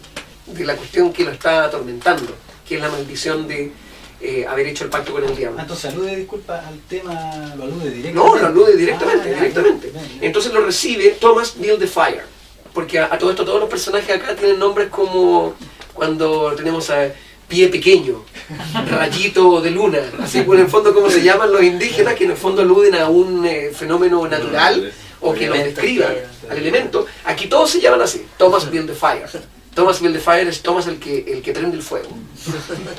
de la cuestión que lo está atormentando, que es la maldición de haber hecho el pacto con el diablo. Entonces alude, disculpa, al tema, lo alude directamente. No, lo alude directamente, ya, directamente. bien. Entonces lo recibe Thomas Build the Fire. Porque a todo esto, todos los personajes acá tienen nombres como cuando tenemos a Pie Pequeño, Rayito de Luna, así por en el fondo como se llaman los indígenas, que en el fondo aluden a un fenómeno natural o que los describan al elemento. Aquí todos se llaman así, Thomas Build the Fire. Thomas Build the Fire es Thomas el que prende el fuego.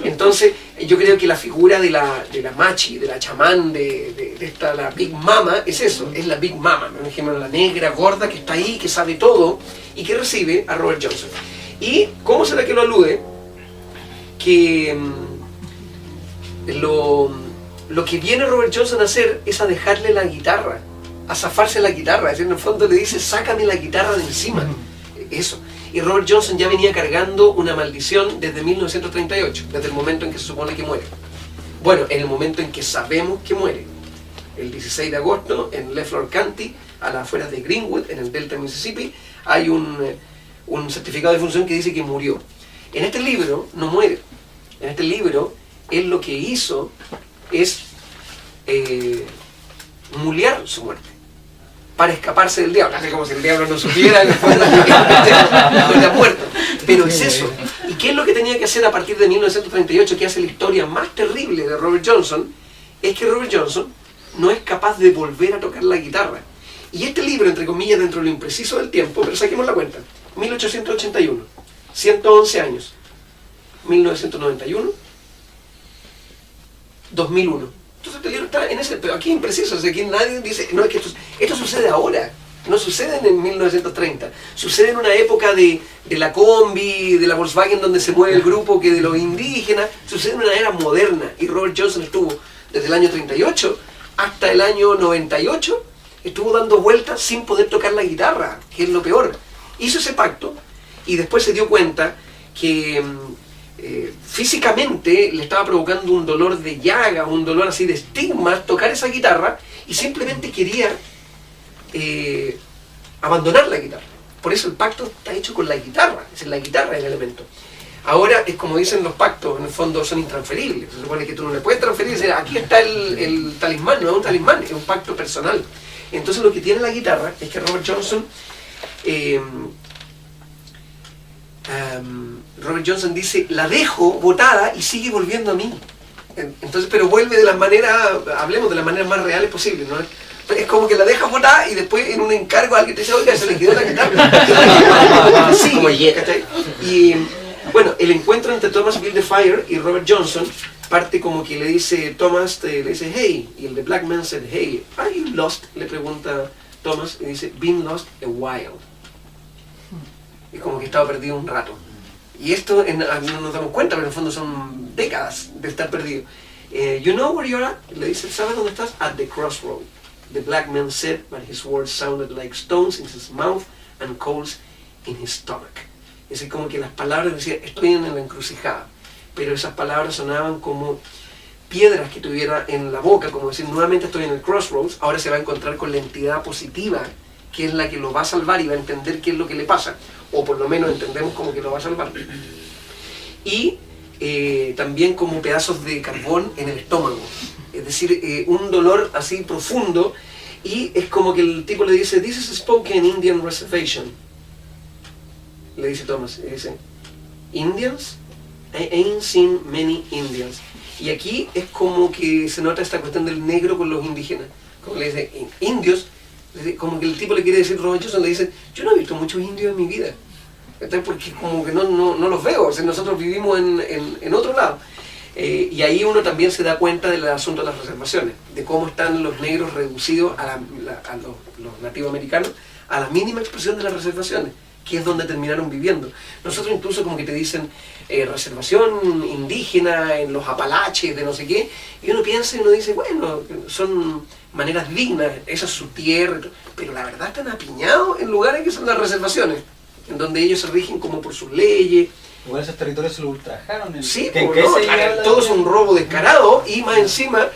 Entonces yo creo que la figura de la machi, de la chamán, de esta, la Big Mama, es eso, es la Big Mama, por ejemplo, la negra gorda que está ahí, que sabe todo y que recibe a Robert Johnson. ¿Y cómo será que lo alude? Que lo que viene Robert Johnson a hacer es a dejarle la guitarra, a zafarse la guitarra, es decir, en el fondo le dice, sácame la guitarra de encima, eso. Y Robert Johnson ya venía cargando una maldición desde 1938, desde el momento en que se supone que muere. Bueno, en el momento en que sabemos que muere, el 16 de agosto en Leflore County, a las afueras de Greenwood, en el delta de Mississippi, hay un certificado de función que dice que murió. En este libro no muere. En este libro, él lo que hizo es mulear su muerte para escaparse del diablo. Así como si el diablo no supiera que fue la muerte. Pero es eso. ¿Y qué es lo que tenía que hacer a partir de 1938, que hace la historia más terrible de Robert Johnson? Es que Robert Johnson no es capaz de volver a tocar la guitarra. Y este libro, entre comillas, dentro de lo impreciso del tiempo, pero saquemos la cuenta, 1881, 111 años, 1991, 2001. Entonces este libro está en ese, pero aquí es impreciso, o sea, aquí nadie dice, no, es que esto sucede ahora, no sucede en 1930, sucede en una época de la combi, de la Volkswagen donde se mueve el grupo, que de los indígenas, sucede en una era moderna, y Robert Johnson estuvo desde el año 38 hasta el año 98, estuvo dando vueltas sin poder tocar la guitarra, que es lo peor. Hizo ese pacto y después se dio cuenta que físicamente le estaba provocando un dolor de llaga, un dolor así de estigmas tocar esa guitarra, y simplemente quería abandonar la guitarra. Por eso el pacto está hecho con la guitarra, es decir, la guitarra es el elemento. Ahora, es como dicen los pactos, en el fondo son intransferibles. Se supone que tú no le puedes transferir y decir, aquí está el talismán, no es un talismán, es un pacto personal. Entonces lo que tiene la guitarra es que Robert Johnson dice, la dejo botada y sigue volviendo a mí. Entonces, pero vuelve de las maneras, hablemos de las maneras más reales posibles, ¿no? Es como que la dejas botada y después en un encargo alguien te dice, oiga, se le quedó la guitarra. Sí, ¿cachai? Y bueno, el encuentro entre Thomas Build the Fire y Robert Johnson parte como que le dice Thomas, le dice hey, y el de Black Man said hey, are you lost? Le pregunta Thomas y dice been lost a while. Es como que estaba perdido un rato. Y esto no nos damos cuenta, pero en el fondo son décadas de estar perdido. You know where you're at? Le dice, ¿sabes dónde estás? At the crossroad. The black man said, but his words sounded like stones in his mouth and coals in his stomach. Es decir, como que las palabras decían, estoy en la encrucijada, pero esas palabras sonaban como piedras que tuviera en la boca, como decir, nuevamente estoy en el crossroads, ahora se va a encontrar con la entidad positiva, que es la que lo va a salvar y va a entender qué es lo que le pasa, o por lo menos entendemos como que lo va a salvar. Y también como pedazos de carbón en el estómago, es decir, un dolor así profundo, y es como que el tipo le dice, this is a spoken Indian reservation. Le dice Thomas, le dice, Indians? I ain't seen many Indians. Y aquí es como que se nota esta cuestión del negro con los indígenas. Como le dice, indios, como que el tipo le quiere decir, Robert Johnson le dice, yo no he visto muchos indios en mi vida. Porque como que no los veo, o sea, nosotros vivimos en otro lado. Y ahí uno también se da cuenta del asunto de las reservaciones, de cómo están los negros reducidos a los nativos americanos a la mínima expresión de las reservaciones, que es donde terminaron viviendo. Nosotros incluso como que te dicen reservación indígena en los Apalaches, de no sé qué, y uno piensa y uno dice, bueno, son maneras dignas, esa es su tierra, pero la verdad están apiñados en lugares que son las reservaciones, en donde ellos se rigen como por sus leyes. Igual esos territorios se lo ultrajaron. Sí, todo es un robo descarado, y más encima,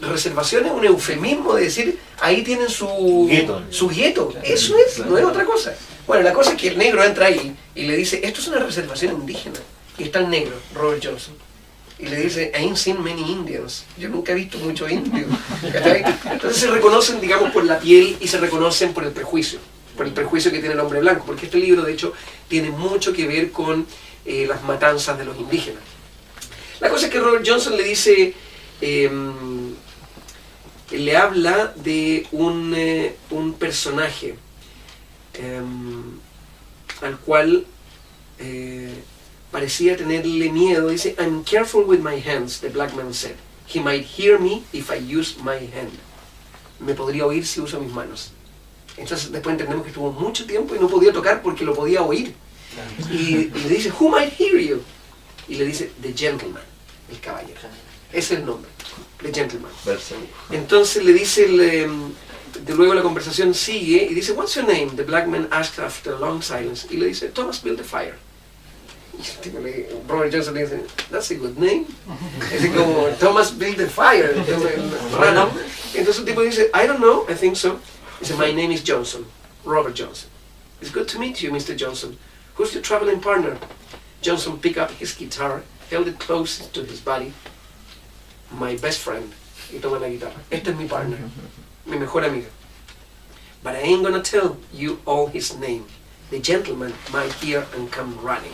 reservación es un eufemismo de decir, ahí tienen su gueto. Eso es, no es otra cosa. Bueno, la cosa es que el negro entra ahí y le dice, esto es una reservación indígena. Y está el negro, Robert Johnson. Y le dice, I ain't seen many Indians. Yo nunca he visto muchos indios. Entonces se reconocen, digamos, por la piel y se reconocen por el prejuicio que tiene el hombre blanco. Porque este libro, de hecho, tiene mucho que ver con las matanzas de los indígenas. La cosa es que Robert Johnson le dice, le habla de un personaje al cual parecía tenerle miedo. Dice, I'm careful with my hands, the black man said. He might hear me if I use my hand. Me podría oír si uso mis manos. Entonces después entendemos que estuvo mucho tiempo y no podía tocar porque lo podía oír. Y le dice, who might hear you? Y le dice, the gentleman, el caballero. Ese es el nombre, the gentleman. Entonces le dice, de luego la conversación sigue y dice, what's your name? The black man asked after a long silence. Y le dice, Thomas Build the Fire. Y Robert Johnson le dice, that's a good name. Es como, Thomas Build the Fire. Entonces el tipo dice, I don't know, I think so. Dice, my name is Johnson, Robert Johnson. It's good to meet you, Mr. Johnson. Who's your traveling partner? Johnson picked up his guitar, held it close to his body. My best friend. Y toma la guitarra. Este es mi partner, mi mejor amiga. But I ain't gonna tell you all his name. The gentleman might hear and come running.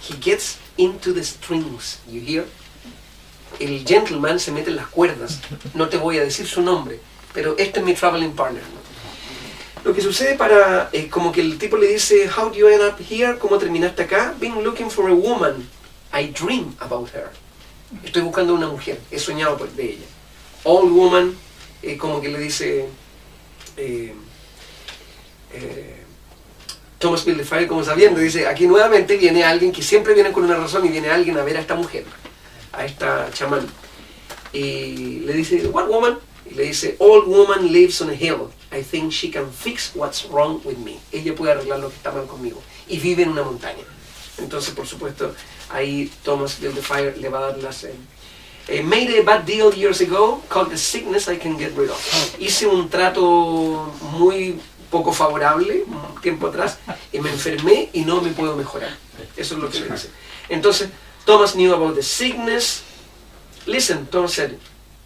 He gets into the strings, you hear? El gentleman se mete en las cuerdas. No te voy a decir su nombre, pero este es mi traveling partner. Lo que sucede para, como que el tipo le dice, how do you end up here? ¿Cómo terminaste acá? Been looking for a woman. I dream about her. Estoy buscando una mujer, he soñado de ella. Old woman, como que le dice Thomas Build the Fire, como sabiendo, dice, aquí nuevamente viene alguien que siempre viene con una razón y viene alguien a ver a esta mujer, a esta chamán. Y le dice, what woman? Y le dice, old woman lives on a hill. I think she can fix what's wrong with me. Ella puede arreglar lo que está mal conmigo. Y vive en una montaña. Entonces, por supuesto, ahí Thomas Build the Fire le va a dar las... made a bad deal years ago called the sickness I can get rid of. Hice un trato muy poco favorable un tiempo atrás y me enfermé y no me puedo mejorar. Eso es lo que le dice. Entonces, Thomas knew about the sickness. Listen, Thomas said,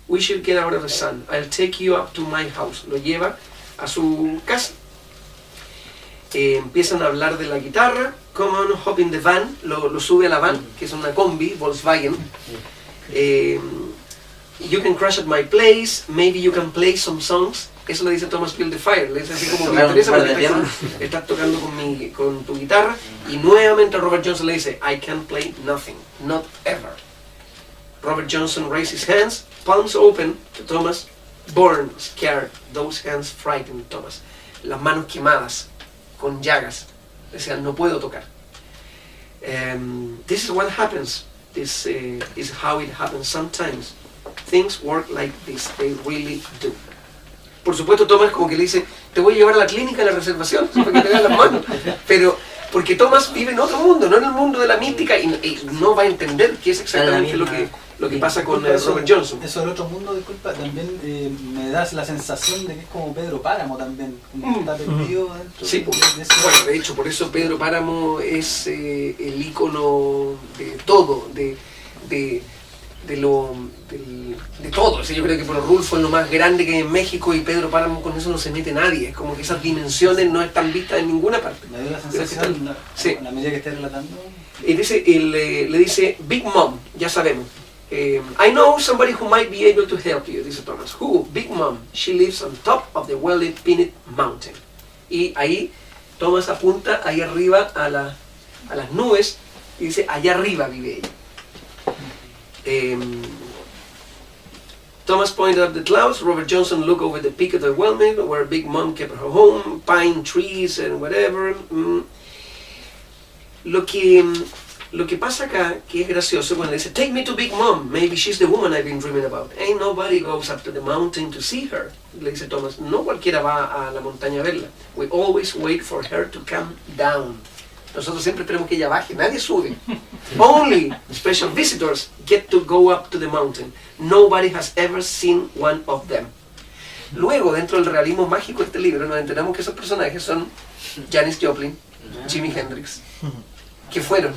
we should get out of the sun. I'll take you up to my house. Lo lleva a su casa. Empiezan a hablar de la guitarra. Come on, hop in the van. Lo sube a la van, que es una combi, Volkswagen. You can crash at my place. Maybe you can play some songs. Eso le dice Thomas Build the Fire. Le dice así como, me interesa porque estás tocando con tu guitarra. Y nuevamente Robert Johnson le dice, I can't play nothing. Not ever. Robert Johnson raised his hands, palms open to Thomas. Burned, scared, those hands frightened Thomas. Las manos quemadas, con llagas. Decían, no puedo tocar. This is what happens. This is how it happens sometimes. Things work like this, they really do. Por supuesto, Thomas como que le dice, te voy a llevar a la clínica a la reservación, para que te vean las manos. Pero, porque Thomas vive en otro mundo, no en el mundo de la mística, y no va a entender qué es exactamente lo que pasa con Robert Johnson. Eso del otro mundo, disculpa, también me da la sensación de que es como Pedro Páramo también, como que está perdido dentro sí, de ese... Bueno, de hecho, por eso Pedro Páramo es el ícono de todo, de todo. O sea, yo creo que por Rulfo es lo más grande que hay en México y Pedro Páramo con eso no se mete nadie. Es como que esas dimensiones no están vistas en ninguna parte. Me dio la sensación, la medida que está relatando. Le dice, Big Mom, ya sabemos. I know somebody who might be able to help you, dice Thomas. Who? Big Mom. She lives on top of the well-lit Pinnet Mountain. Y ahí Thomas apunta ahí arriba a las nubes y dice, allá arriba vive ella. Thomas pointed up the clouds. Robert Johnson looked over the peak of the Wellman, where Big Mom kept her home, pine trees and whatever. Lo que pasa acá, que es gracioso, cuando dice, take me to Big Mom, maybe she's the woman I've been dreaming about. Ain't nobody goes up to the mountain to see her. Le dice Thomas, no cualquiera va a la montaña a verla. We always wait for her to come down. Nosotros siempre esperamos que ella baje, nadie sube. Only special visitors get to go up to the mountain. Nobody has ever seen one of them. Luego, dentro del realismo mágico de este libro, nos enteramos que esos personajes son Janis Joplin, Jimi Hendrix, que fueron.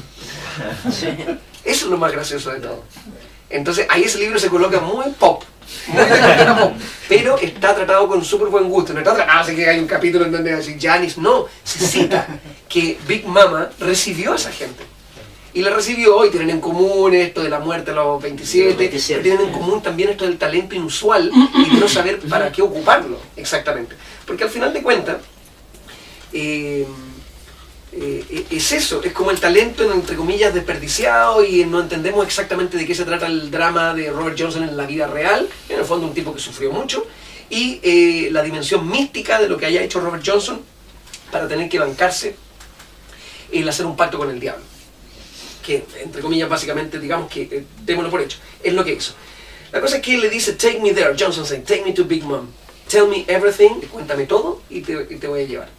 Eso es lo más gracioso de todo. Entonces, ahí ese libro se coloca muy pop, muy de cultura pop, pero está tratado con súper buen gusto. No está tratado así que hay un capítulo en donde dice Janis, no, se cita que Big Mama recibió a esa gente. Y la recibió y tienen en común esto de la muerte a los 27, pero tienen en común también esto del talento inusual y de no saber para qué ocuparlo exactamente. Porque al final de cuentas, es eso, es como el talento entre comillas desperdiciado y no entendemos exactamente de qué se trata el drama de Robert Johnson en la vida real, en el fondo un tipo que sufrió mucho, y la dimensión mística de lo que haya hecho Robert Johnson para tener que bancarse el hacer un pacto con el diablo, que entre comillas básicamente digamos que démoslo por hecho, es lo que hizo. La cosa es que él le dice, take me there, Johnson said, take me to Big Mom, tell me everything, cuéntame todo y te voy a llevar.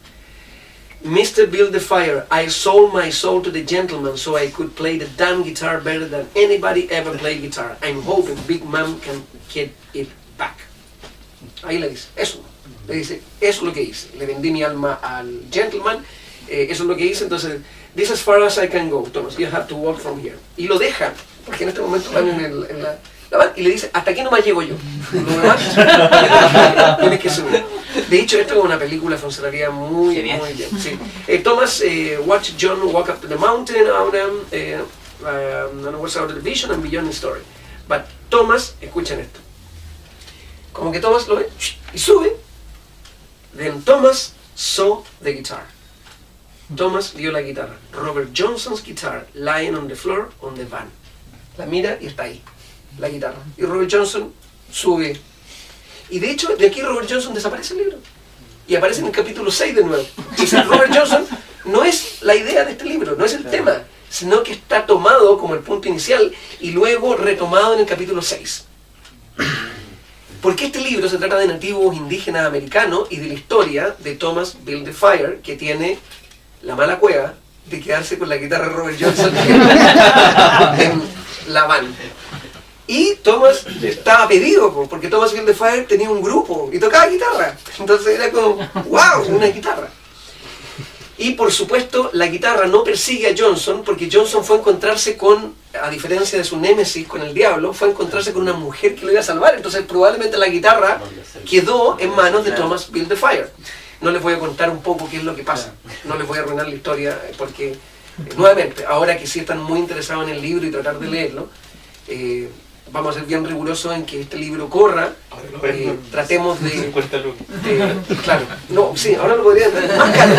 Mr. Build the Fire, I sold my soul to the gentleman so I could play the damn guitar better than anybody ever played guitar. I'm hoping Big Mom can get it back. Ahí le dice, eso. Le dice, eso es lo que hice. Le vendí mi alma al gentleman, eso es lo que hice, entonces, this is as far as I can go, Thomas, you have to walk from here. Y lo deja, porque en este momento van en la van y le dice, hasta aquí nomás llego yo. Lo demás, tienes que subir. De hecho, esto es una película, funcionaría muy bien. Sí. Thomas watched John walk up to the mountain and was out of the vision and beyond the story. But Thomas, escuchen esto. Como que Thomas lo ve y sube. Then Thomas saw the guitar. Thomas vio la guitarra. Robert Johnson's guitar lying on the floor on the van. La mira y está ahí, la guitarra. Y Robert Johnson sube. Y de hecho, de aquí Robert Johnson desaparece el libro. Y aparece en el capítulo 6 de nuevo. Y Robert Johnson no es la idea de este libro, no es el tema, sino que está tomado como el punto inicial y luego retomado en el capítulo 6. Porque este libro se trata de nativos indígenas americanos y de la historia de Thomas Build the Fire, que tiene la mala cueva de quedarse con la guitarra de Robert Johnson en la van. Y Thomas estaba pedido, porque Thomas Build the Fire tenía un grupo y tocaba guitarra. Entonces era como, wow, una guitarra. Y por supuesto, la guitarra no persigue a Johnson, porque Johnson fue a encontrarse con, a diferencia de su némesis con el diablo, fue a encontrarse con una mujer que lo iba a salvar. Entonces probablemente la guitarra quedó en manos de Thomas Build the Fire. No les voy a contar un poco qué es lo que pasa. No les voy a arruinar la historia, porque, nuevamente, ahora que sí están muy interesados en el libro y tratar de leerlo, vamos a ser bien rigurosos en que este libro corra. Tratemos de... Claro, no, sí, ahora lo podría tener más caro.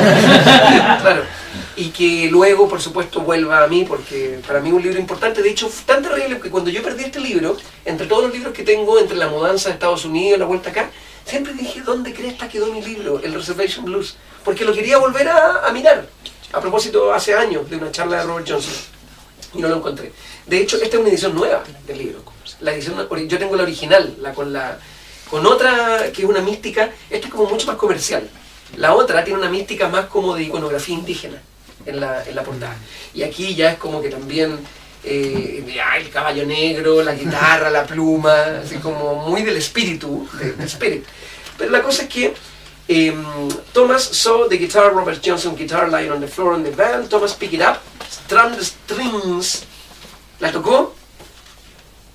Claro. Y que luego, por supuesto, vuelva a mí, porque para mí es un libro importante. De hecho, tan terrible que cuando yo perdí este libro, entre todos los libros que tengo, entre la mudanza a Estados Unidos y la vuelta acá, siempre dije, ¿dónde cresta quedó mi libro? El Reservation Blues. Porque lo quería volver a mirar. A propósito, hace años, de una charla de Robert Johnson. Y no lo encontré. De hecho, esta es una edición nueva del libro. La edición, yo tengo la original, con otra que es una mística. Esta es como mucho más comercial. La otra tiene una mística más como de iconografía indígena en la portada. Y aquí ya es como que también el caballo negro, la guitarra, la pluma, así como muy del espíritu, del spirit. Pero la cosa es que Thomas saw the guitar, Robert Johnson guitar lying on the floor on the van. Thomas picked it up, strummed the strings, la tocó,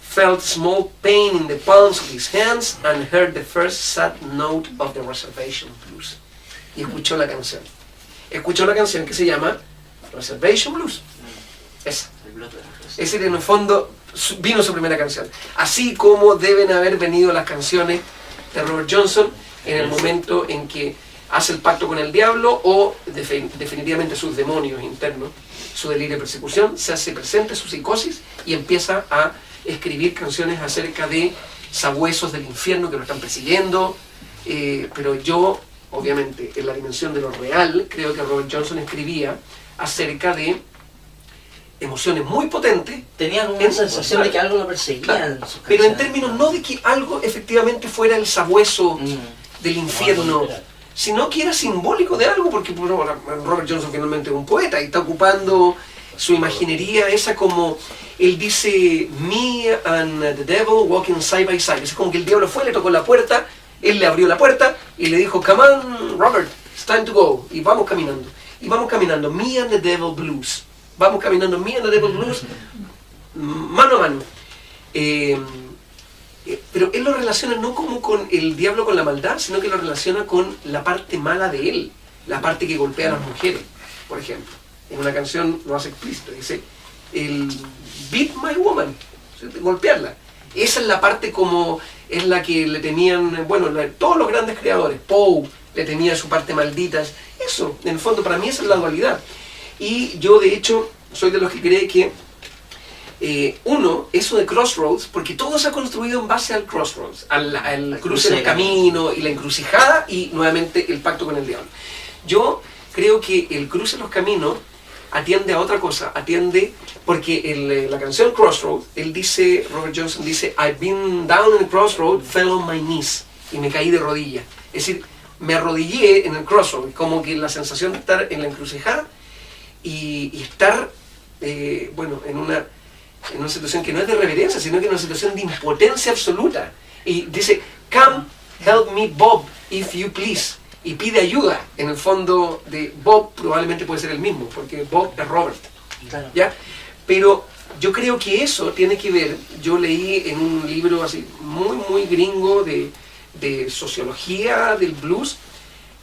felt small pain in the palms of his hands, and heard the first sad note of the Reservation Blues. Y escuchó la canción. Escuchó la canción que se llama Reservation Blues. Esa. Ese en el fondo vino su primera canción. Así como deben haber venido las canciones de Robert Johnson en el momento en que hace el pacto con el diablo o definitivamente sus demonios internos, su delirio de persecución, se hace presente su psicosis y empieza a escribir canciones acerca de sabuesos del infierno que lo están persiguiendo. Pero yo, obviamente, en la dimensión de lo real, creo que Robert Johnson escribía acerca de emociones muy potentes. Tenían una sensación de que algo lo perseguía, claro, en sus pero en canciones. términos no de que algo efectivamente fuera el sabueso del infierno, sino que era simbólico de algo, porque bueno, Robert Johnson finalmente es un poeta y está ocupando su imaginería esa como, él dice, me and the devil walking side by side. Es como que el diablo fue, le tocó la puerta, él le abrió la puerta y le dijo, come on Robert, it's time to go. Y vamos caminando, me and the devil blues. Vamos caminando, me and the devil blues, mano a mano. Pero él lo relaciona no como con el diablo con la maldad, sino que lo relaciona con la parte mala de él, la parte que golpea a las mujeres, por ejemplo. En una canción lo hace explícito, dice, el beat my woman, golpearla. Esa es la parte como es la que le tenían, bueno, todos los grandes creadores, Poe le tenía su parte maldita. Eso, en el fondo, para mí esa es la dualidad. Y yo, de hecho, soy de los que cree que eso de Crossroads, porque todo se ha construido en base al Crossroads, al cruce del camino y la encrucijada y nuevamente el pacto con el diablo. Yo creo que el cruce de los caminos atiende a otra cosa, porque la canción Crossroads, Robert Johnson dice, I've been down in the crossroad, fell on my knees, y me caí de rodillas. Es decir, me arrodillé en el crossroad, como que la sensación de estar en la encrucijada y estar, bueno, en una situación que no es de reverencia, sino que en una situación de impotencia absoluta. Y dice, come, help me Bob, if you please. Y pide ayuda. En el fondo de Bob probablemente puede ser el mismo, porque Bob es Robert. Claro. ¿Ya? Pero yo creo que eso tiene que ver, yo leí en un libro así muy, muy gringo de sociología del blues,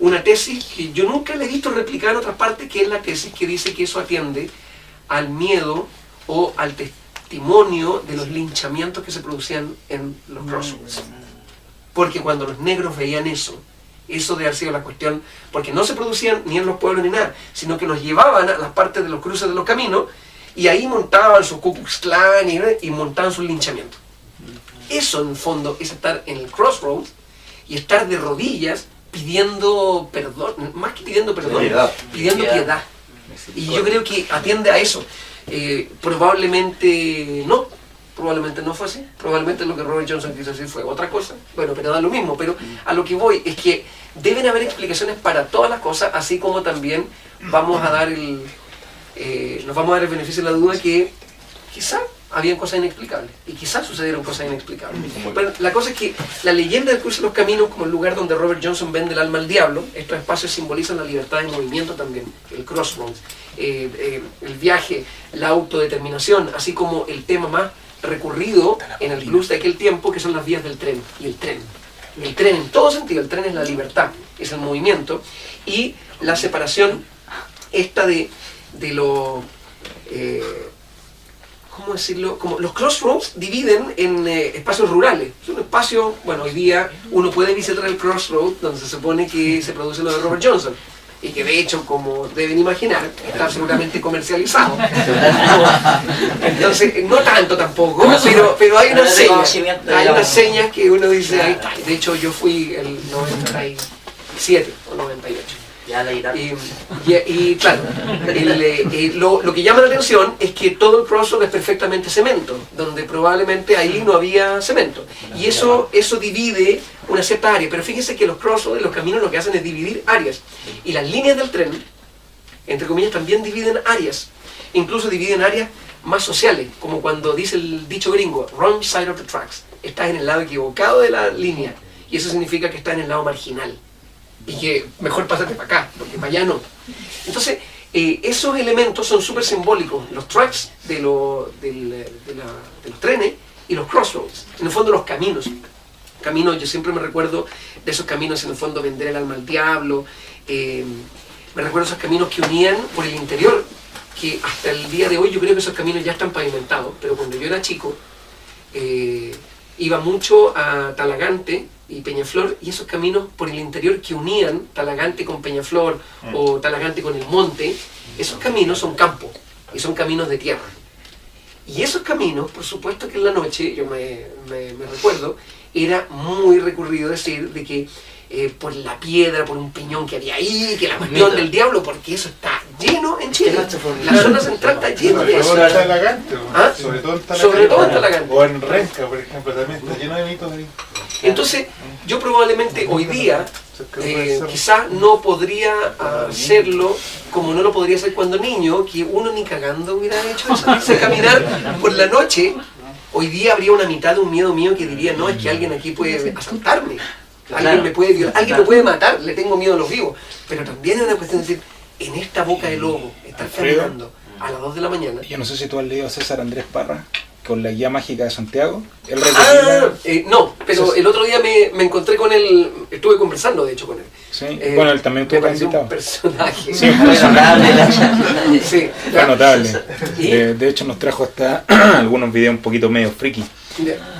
una tesis que yo nunca le he visto replicada en otras partes, que es la tesis que dice que eso atiende al miedo o al testimonio de los linchamientos que se producían en los Crossroads. Porque cuando los negros veían eso eso debe haber sido la cuestión, porque no se producían ni en los pueblos ni nada, sino que los llevaban a las partes de los cruces de los caminos y ahí montaban su Ku Klux Klan y montaban sus linchamientos. Eso en el fondo es estar en el crossroads y estar de rodillas pidiendo perdón, más que pidiendo perdón, pidiendo piedad. Y yo creo que atiende a eso. Probablemente no fue así. Probablemente lo que Robert Johnson quiso decir fue otra cosa. Bueno, pero da lo mismo. Pero a lo que voy es que deben haber explicaciones para todas las cosas, así como también vamos a dar nos vamos a dar el beneficio de la duda que quizá habían cosas inexplicables y quizás sucedieron cosas inexplicables. Pero la cosa es que la leyenda del cruce de los caminos como el lugar donde Robert Johnson vende el alma al diablo, estos espacios simbolizan la libertad de movimiento también, el crossroads, el viaje, la autodeterminación, así como el tema más recurrido en el blues de aquel tiempo, que son las vías del tren. Y el tren en todo sentido, el tren es la libertad, es el movimiento, y la separación esta de lo... ¿cómo decirlo? Como los crossroads dividen en espacios rurales. Es un espacio, bueno, hoy día uno puede visitar el crossroad donde se supone que se produce lo de Robert Johnson. Y que de hecho, como deben imaginar, está seguramente comercializado. Entonces, no tanto tampoco, pero hay unas señas. Hay unas señas que uno dice, ahí está. De hecho, yo fui el 97 o 98. Y claro, lo que llama la atención es que todo el crossroad es perfectamente cemento, donde probablemente ahí no había cemento. Y eso divide una cierta área. Pero fíjense que los crossroads, los caminos, lo que hacen es dividir áreas. Y las líneas del tren, entre comillas, también dividen áreas. Incluso dividen áreas más sociales, como cuando dice el dicho gringo, wrong side of the tracks. Estás en el lado equivocado de la línea. Y eso significa que estás en el lado marginal. Y que mejor pásate para acá, porque para allá no. Entonces, esos elementos son súper simbólicos, los tracks de los trenes y los crossroads, en el fondo los caminos. Caminos, yo siempre me recuerdo de esos caminos, en el fondo vender el alma al diablo, me recuerdo esos caminos que unían por el interior, que hasta el día de hoy yo creo que esos caminos ya están pavimentados, pero cuando yo era chico, iba mucho a Talagante y Peñaflor, y esos caminos por el interior que unían Talagante con Peñaflor o Talagante con el monte, esos caminos son campos y son caminos de tierra. Y esos caminos, por supuesto que en la noche, yo me recuerdo, era muy recurrido decir de que por la piedra, por un peñón que había ahí, que la cuestión del diablo, porque eso está lleno en Chile. La zona central está llena de eso. Sobre todo en Talagante. O en Renca, por ejemplo, también está lleno de mitos ahí. Entonces, yo probablemente hoy día quizás no podría hacerlo como no lo podría hacer cuando niño, que uno ni cagando hubiera hecho eso. Irse a caminar por la noche, hoy día habría una mitad de un miedo mío que diría, no, es que alguien aquí puede asaltarme. Alguien me puede violar, alguien me puede matar, le tengo miedo a los vivos. Pero también es una cuestión de decir, en esta boca de lobo, estar caminando a las 2 de la mañana. Yo no sé si tú has leído a César Andrés Parra, con la guía mágica de Santiago. Él recopila... no, pero el otro día me encontré con él, estuve conversando de hecho con él. Sí, bueno, él también tuvo invitado. Un personaje. Sí, un personaje. Sí, fue notable. De hecho nos trajo hasta algunos videos un poquito medio friki.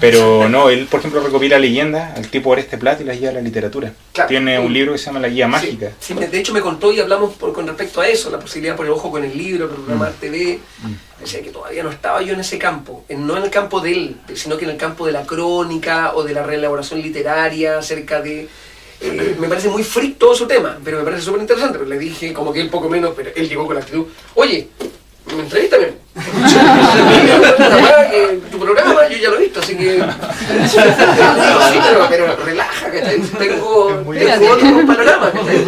Pero no, él por ejemplo recopila leyendas al tipo Oreste Plata y las lleva a la literatura. Claro. Tiene un libro que se llama La Guía Mágica. Sí, de hecho me contó y hablamos con respecto a eso, la posibilidad de poner ojo con el libro, programar TV. Decía que todavía no estaba yo en ese campo, no en el campo de él, sino que en el campo de la crónica o de la reelaboración literaria acerca de... me parece muy freak todo su tema, pero me parece súper interesante. Pero le dije, como que él poco menos, pero él llegó con la actitud, oye, me entrevístame. Tu programa yo ya lo he visto, así que... sí, pero relaja, ¿cachai? Tengo otro panorama, ¿cachai?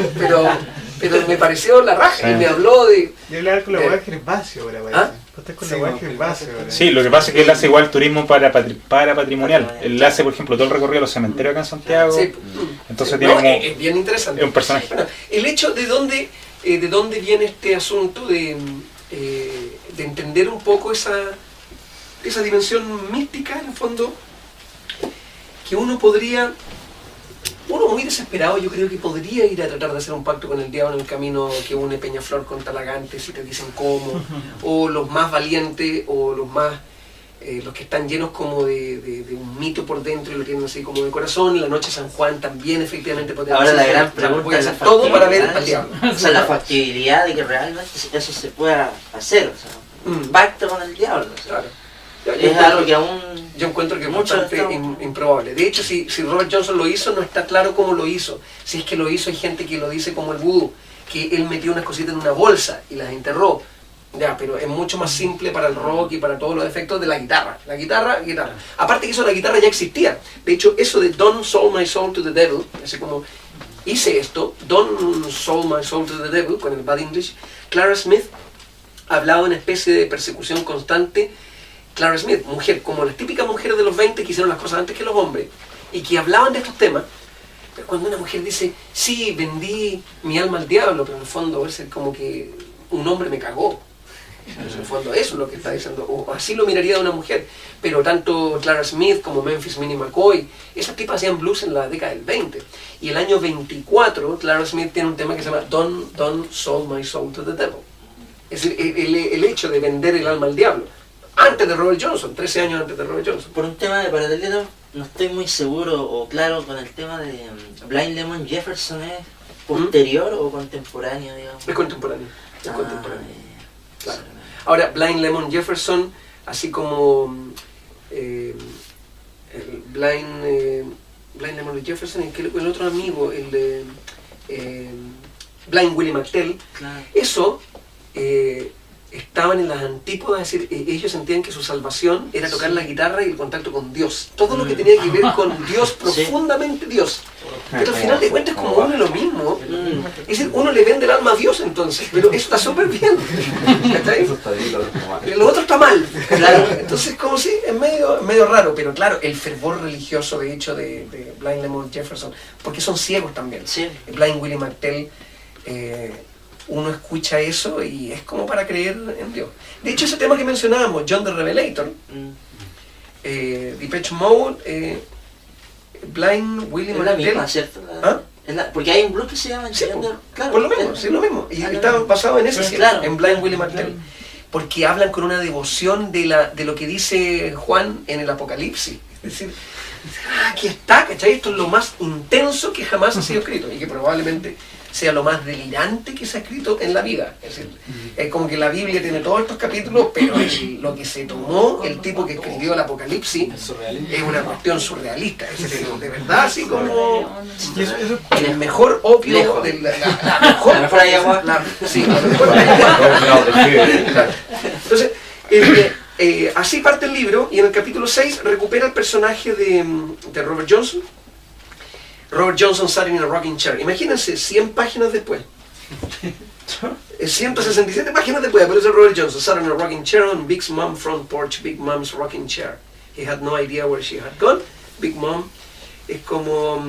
Pero me pareció la raja y me habló de... Yo le hago con la hueá Gervasio ahora, parece. Con la hueá Gervasio. Sí, lo que pasa es que él hace igual turismo para patrimonial. Él hace, por ejemplo, todo el recorrido de los cementerios acá en Santiago. Sí. Entonces tiene como... Es bien interesante. Es un personaje. Bueno, el hecho de dónde viene este asunto de entender un poco esa dimensión mística, en el fondo, que uno muy desesperado, yo creo que podría ir a tratar de hacer un pacto con el diablo en el camino que une Peñaflor con Talagante, si te dicen cómo, o los más valientes, o los más los que están llenos como de un mito por dentro y lo tienen así como de corazón. La noche de San Juan también efectivamente podría Ahora ser, la gran pregunta voy a es hacer todo para ver al eso. diablo. O sea, la factibilidad de que realmente eso se pueda hacer, o sea, un pacto con el diablo. O sea, Claro. es algo que aún... Yo encuentro que es muchos bastante improbable. De hecho, si Robert Johnson lo hizo, no está claro cómo lo hizo. Si es que lo hizo, hay gente que lo dice como el vudú, que él metió unas cositas en una bolsa y las enterró. Ya, pero es mucho más simple para el rock y para todos los efectos de la guitarra. La guitarra. Aparte que eso, la guitarra ya existía. De hecho, eso de Don't Sold My Soul to the Devil, así como hice esto, Don't Sold My Soul to the Devil, con el Bad English, Clara Smith hablaba de una especie de persecución constante. Clara Smith, mujer, como las típicas mujeres de los 20 que hicieron las cosas antes que los hombres y que hablaban de estos temas. Pero cuando una mujer dice, sí, vendí mi alma al diablo, pero en el fondo es como que un hombre me cagó. En el fondo eso es lo que está diciendo, o así lo miraría de una mujer. Pero tanto Clara Smith como Memphis Minnie McCoy, esas tipas hacían blues en la década del 20. Y el año 24, Clara Smith tiene un tema que se llama Don't Sold My Soul to the Devil. Es decir, el hecho de vender el alma al diablo. Antes de Robert Johnson, 13 años antes de Robert Johnson. Por un tema de paralelo, no estoy muy seguro o claro con el tema de Blind Lemon Jefferson, ¿es posterior o contemporáneo, digamos? Es contemporáneo. Es contemporáneo. Claro. Ahora, Blind Lemon Jefferson, así como el Blind Lemon Jefferson, el otro amigo, el de Blind Willie McTell, Claro. eso estaban en las antípodas, es decir, ellos sentían que su salvación era tocar la guitarra y el contacto con Dios. Todo lo que tenía que ver con Dios, profundamente Dios. Pero al final de cuentas como uno es lo mismo. Es decir, uno le vende el alma a Dios entonces, pero eso está súper bien. ¿Cachai? Lo otro está mal. Claro. Entonces como si es medio raro, pero claro, el fervor religioso de hecho de Blind Lemon Jefferson, porque son ciegos también. Sí. Blind Willie McTell, uno escucha eso y es como para creer en Dios. De hecho, ese tema que mencionábamos, John the Revelator, Depeche Mode, Blind Willie Es la McTell. misma, ¿cierto? ¿Ah? Porque hay un blues que se llama Sí, John the- claro, por lo mismo, sí, lo mismo. Y está basado en eso, Sí, sí, claro. en Blind Willie McTell. Porque hablan con una devoción de lo que dice Juan en el Apocalipsis. Es decir, aquí está, ¿cachai? Esto es lo más intenso que jamás ha sido escrito y que probablemente sea lo más delirante que se ha escrito en la vida. Es decir, es como que la Biblia tiene todos estos capítulos, pero lo que se tomó el tipo que escribió el Apocalipsis es una cuestión surrealista. Es decir, de verdad, así como el mejor opio, Lejos. de la mejor ayahuasca. Sí, la mejor ayahuasca. Entonces, así parte el libro y en el capítulo 6 recupera el personaje de Robert Johnson. Robert Johnson sitting in a rocking chair. Imagínense, 100 páginas después. 167 páginas después aparece Robert Johnson sitting in a rocking chair on Big Mom's front porch, Big Mom's rocking chair. He had no idea where she had gone. Big Mom es como...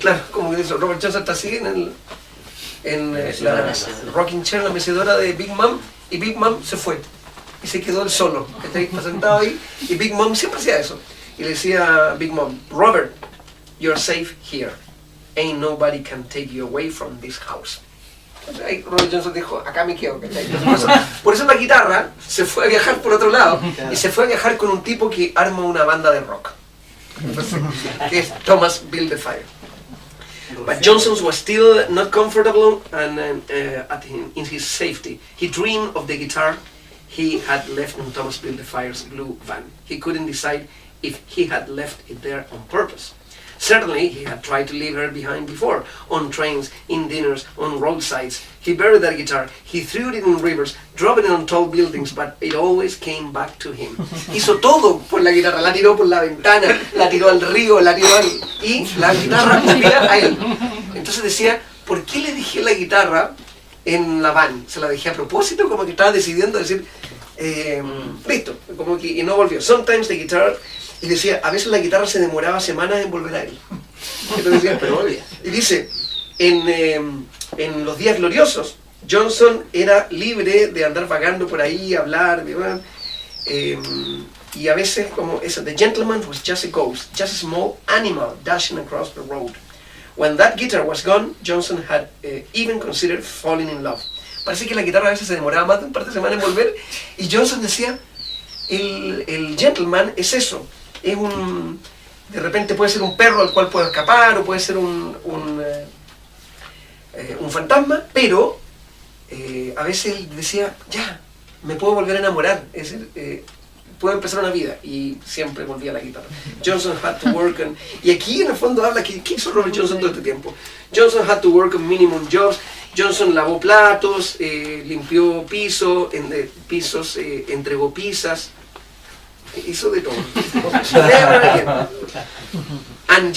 claro, como que dice, Robert Johnson está así en la rocking chair, la mecedora de Big Mom, y Big Mom se fue. Y se quedó él solo, que está sentado ahí, y Big Mom siempre hacía eso. Y le decía a Big Mom, Robert, you're safe here. Ain't nobody can take you away from this house. Ahí Robert Johnson dijo, acá me quedo. Por eso la guitarra se fue a viajar por otro lado, y se fue a viajar con un tipo que arma una banda de rock, que es Thomas Build the Fire. But Johnson was still not comfortable in his safety. He dreamed of the guitar he had left in Thomas Build the Fire's blue van. He couldn't decide if he had left it there on purpose. Certainly, he had tried to leave her behind before, on trains, in dinners, on roadsides. He buried that guitar, he threw it in rivers, dropped it on tall buildings, but it always came back to him. Hizo todo por la guitarra, la tiró por la ventana, la tiró al río, y la guitarra volvía a él. Entonces decía, ¿por qué le dejé la guitarra en la van? Se la dejé a propósito, como que estaba decidiendo decir, listo, como que, y no volvió. Sometimes the guitar... Y decía, a veces la guitarra se demoraba semanas en volver a él. Entonces decía, pero volvía. Y dice, en los días gloriosos, Johnson era libre de andar vagando por ahí, hablar, y a veces como eso, the gentleman was just a ghost, just a small animal dashing across the road. When that guitar was gone, Johnson had even considered falling in love. Parece que la guitarra a veces se demoraba más de un par de semanas en volver, y Johnson decía, el gentleman es eso, es de repente puede ser un perro al cual puedo escapar, o puede ser un fantasma, pero a veces él decía, ya, me puedo volver a enamorar, es decir, puedo empezar una vida, y siempre volvía a la guitarra. Johnson had to work on, y aquí en el fondo habla que ¿qué hizo Robert Johnson todo este tiempo? Johnson had to work on minimum jobs. Johnson lavó platos, limpió pisos, entregó pizzas, hizo de todo. Never again. And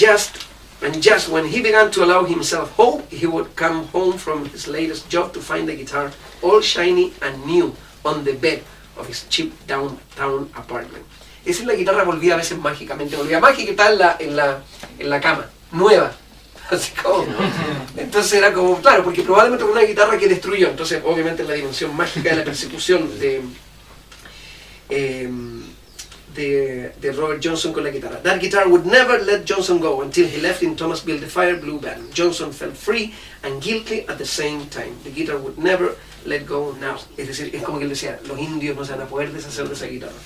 just when he began to allow himself hope, he would come home from his latest job to find the guitar all shiny and new on the bed of his cheap downtown apartment. Esa es la guitarra, volvía a veces mágicamente, volvía mágica y tal en la cama, nueva. Así como, entonces era como, claro, porque probablemente fue una guitarra que destruyó, entonces obviamente la dimensión mágica de la persecución de Robert Johnson con la guitarra. That guitar would never let Johnson go until he left in Thomasville the Fire Blue Band. Johnson felt free and guilty at the same time. The guitar would never let go now. Es decir, es como que él decía, los indios no se van a poder deshacer de esa guitarra.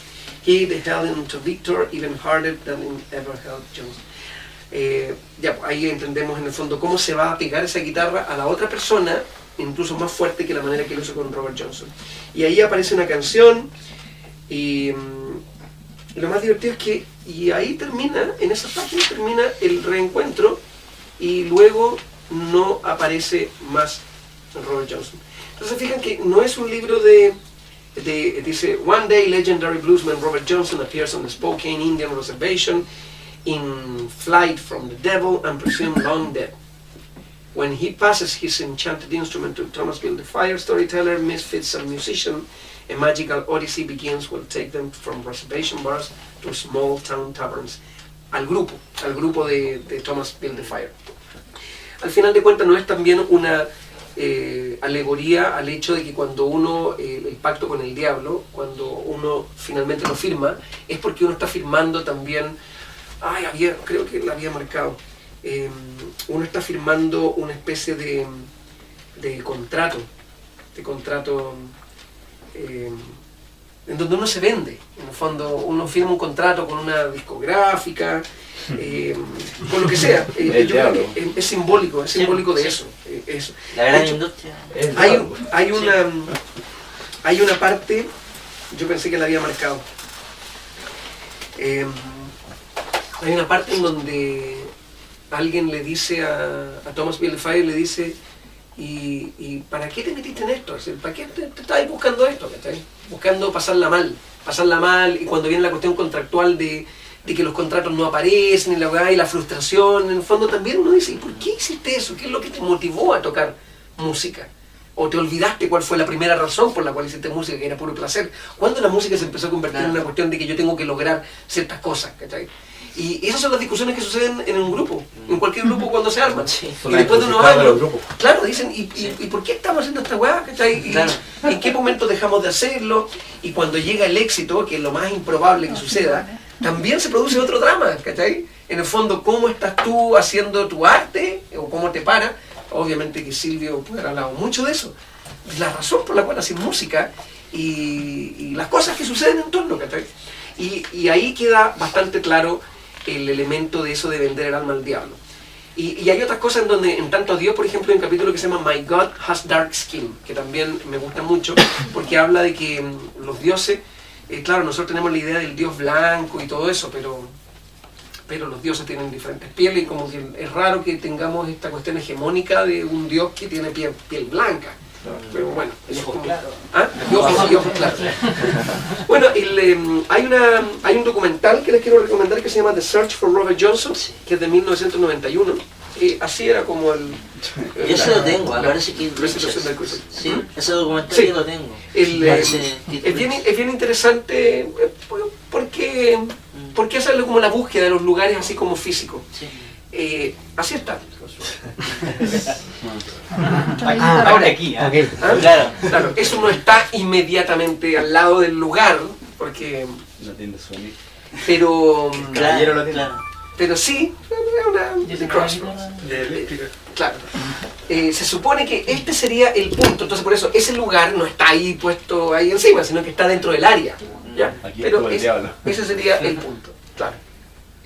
He held into Victor even harder than he ever held Johnson. Ya, ahí entendemos en el fondo cómo se va a pegar esa guitarra a la otra persona, incluso más fuerte que la manera que lo hizo con Robert Johnson. Y ahí aparece una canción y lo más divertido es que, y ahí termina, en esa página termina el reencuentro y luego no aparece más Robert Johnson. Entonces fijan que no es un libro dice, one day legendary bluesman Robert Johnson appears on the Spokane Indian Reservation in flight from the devil and presumed long dead. When he passes his enchanted instrument to Thomasville the fire storyteller, misfits and musician, a magical odyssey begins will take them from reservation bars to small town taverns. Al grupo de Thomasville the Fire. Al final de cuentas no es también una alegoría al hecho de que cuando uno, el pacto con el diablo, cuando uno finalmente lo firma, es porque uno está firmando también, creo que la había marcado, uno está firmando una especie de contrato, en donde uno se vende. En el fondo uno firma un contrato con una discográfica, con lo que sea. Yo creo que es simbólico de eso. La gran industria. Hay una parte, yo pensé que la había marcado. Hay una parte en donde alguien le dice a Thomasville Fire, le dice, ¿y para qué te metiste en esto? ¿Para qué te estabas buscando esto? Buscando pasarla mal, y cuando viene la cuestión contractual de que los contratos no aparecen, y la frustración, en el fondo también uno dice, ¿y por qué hiciste eso? ¿Qué es lo que te motivó a tocar música? ¿O te olvidaste cuál fue la primera razón por la cual hiciste música, que era puro placer? ¿Cuándo la música se empezó a convertir en una cuestión de que yo tengo que lograr ciertas cosas? ¿Cachai? Y esas son las discusiones que suceden en un grupo, en cualquier grupo cuando se arman. Y después de unos años, claro, dicen, ¿y por qué estamos haciendo esta weá? ¿En qué momento dejamos de hacerlo? Y cuando llega el éxito, que es lo más improbable que suceda, también se produce otro drama, ¿cachai? En el fondo, ¿cómo estás tú haciendo tu arte? ¿O cómo te para? Obviamente que Silvio puede haber hablado mucho de eso. La razón por la cual haces música y las cosas que suceden en torno, ¿cachai? Y ahí queda bastante claro el elemento de eso de vender el alma al diablo. Y hay otras cosas en donde, en tanto a Dios, por ejemplo, hay un capítulo que se llama My God Has Dark Skin, que también me gusta mucho, porque habla de que los dioses, claro, nosotros tenemos la idea del dios blanco y todo eso, pero los dioses tienen diferentes pieles, y como que es raro que tengamos esta cuestión hegemónica de un dios que tiene piel blanca. Pero bueno, eso es como... ojos claros. Bueno, hay un documental que les quiero recomendar que se llama The Search for Robert Johnson, que es de 1991. Así era como el... Yo ese lo tengo, parece que... Sí, ese documental yo lo tengo. Es bien interesante porque hacerle como la búsqueda de los lugares así como físicos. Así está. Ahora aquí, okay. Claro, eso no está inmediatamente al lado del lugar, porque no tiene sonido. Pero Claro. Pero sí, es una de eléctrica. Claro. Se supone que este sería el punto, entonces por eso ese lugar no está ahí puesto ahí encima, sino que está dentro del área. ¿Ya? Aquí Pero estuvo el diablo. ese sería el punto, claro.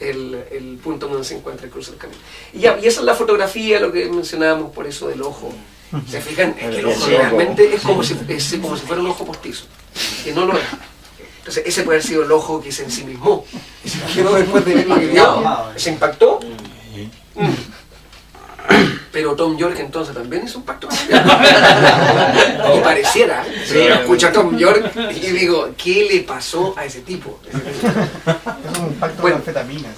El punto donde se encuentra el cruce del camino. Y esa es la fotografía, lo que mencionábamos por eso del ojo. ¿Se fijan? Es que el ojo realmente es como si fuera un ojo postizo, que no lo es. Entonces ese puede haber sido el ojo que se ensimismó, que se imaginó después de ver lo que vio, se impactó. Pero Tom York entonces también hizo un pacto con el diablo. Y pareciera, yo escucho a Tom York y digo, ¿qué le pasó a ese tipo? Es un pacto con anfetaminas.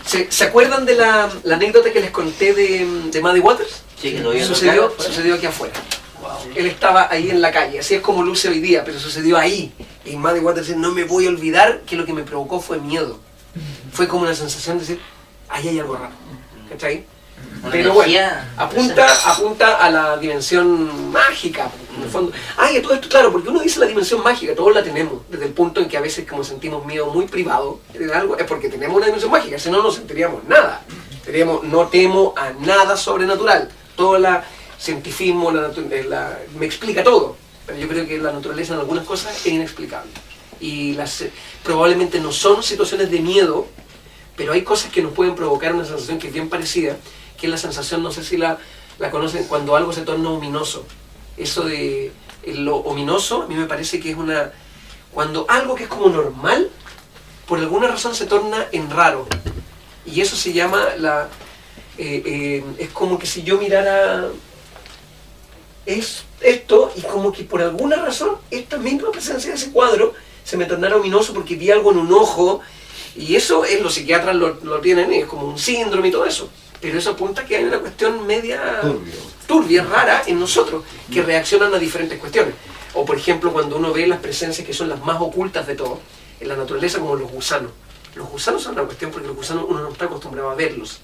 ¿Se acuerdan de la anécdota que les conté de Muddy Waters? Sí, que lo vi. Sucedió aquí afuera. Wow. Él estaba ahí en la calle, así es como luce hoy día, pero sucedió ahí. Y Muddy Waters dice, no me voy a olvidar que lo que me provocó fue miedo. Fue como una sensación de decir, ahí hay algo raro. ¿Cachai? Pero bueno, apunta a la dimensión mágica, en el fondo. Y todo esto, claro, porque uno dice la dimensión mágica, todos la tenemos, desde el punto en que a veces como sentimos miedo muy privado de algo, es porque tenemos una dimensión mágica, si no, no sentiríamos nada. No temo a nada sobrenatural. Todo el cientifismo me explica todo, pero yo creo que la naturaleza en algunas cosas es inexplicable. Y probablemente no son situaciones de miedo, pero hay cosas que nos pueden provocar una sensación que es bien parecida, que es la sensación, no sé si la conocen, cuando algo se torna ominoso. Eso de lo ominoso, a mí me parece que es cuando algo que es como normal, por alguna razón se torna en raro. Y eso se llama es como que si yo mirara esto y como que por alguna razón esta misma presencia de ese cuadro se me tornara ominoso porque vi algo en un ojo. Y eso los psiquiatras lo tienen, es como un síndrome y todo eso. Pero eso apunta a que hay una cuestión media turbia, rara en nosotros, que reaccionan a diferentes cuestiones. O por ejemplo, cuando uno ve las presencias que son las más ocultas de todo, en la naturaleza, como los gusanos. Los gusanos son una cuestión porque los gusanos uno no está acostumbrado a verlos.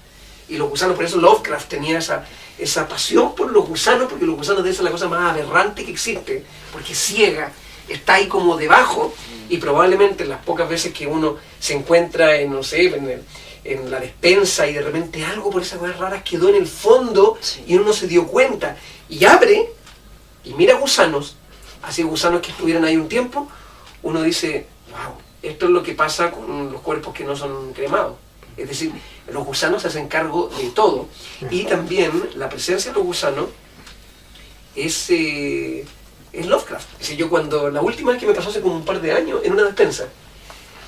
Y los gusanos, por eso Lovecraft tenía esa pasión por los gusanos, porque los gusanos deben ser la cosa más aberrante que existe, porque ciega, está ahí como debajo, y probablemente las pocas veces que uno se encuentra en, no sé, en la despensa y de repente algo por esas cosas raras quedó en el fondo y uno no se dio cuenta, y abre y mira gusanos, así gusanos que estuvieran ahí un tiempo, uno dice, wow, esto es lo que pasa con los cuerpos que no son cremados. Es decir, los gusanos se hacen cargo de todo. Y también la presencia de los gusanos es Lovecraft. Es decir, yo la última vez que me pasó hace como un par de años en una despensa,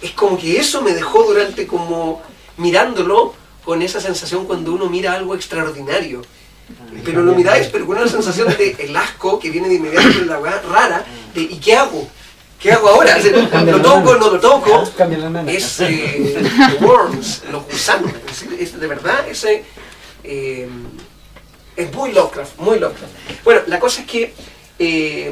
es como que eso me dejó durante como mirándolo con esa sensación cuando uno mira algo extraordinario. Pero lo miráis, pero con una sensación de el asco que viene de inmediato de la weá rara, de ¿y qué hago? ¿Qué hago ahora? ¿Lo toco? ¿No lo toco? Es worms, los gusanos. De verdad, es muy Lovecraft, muy Lovecraft. Bueno, la cosa es que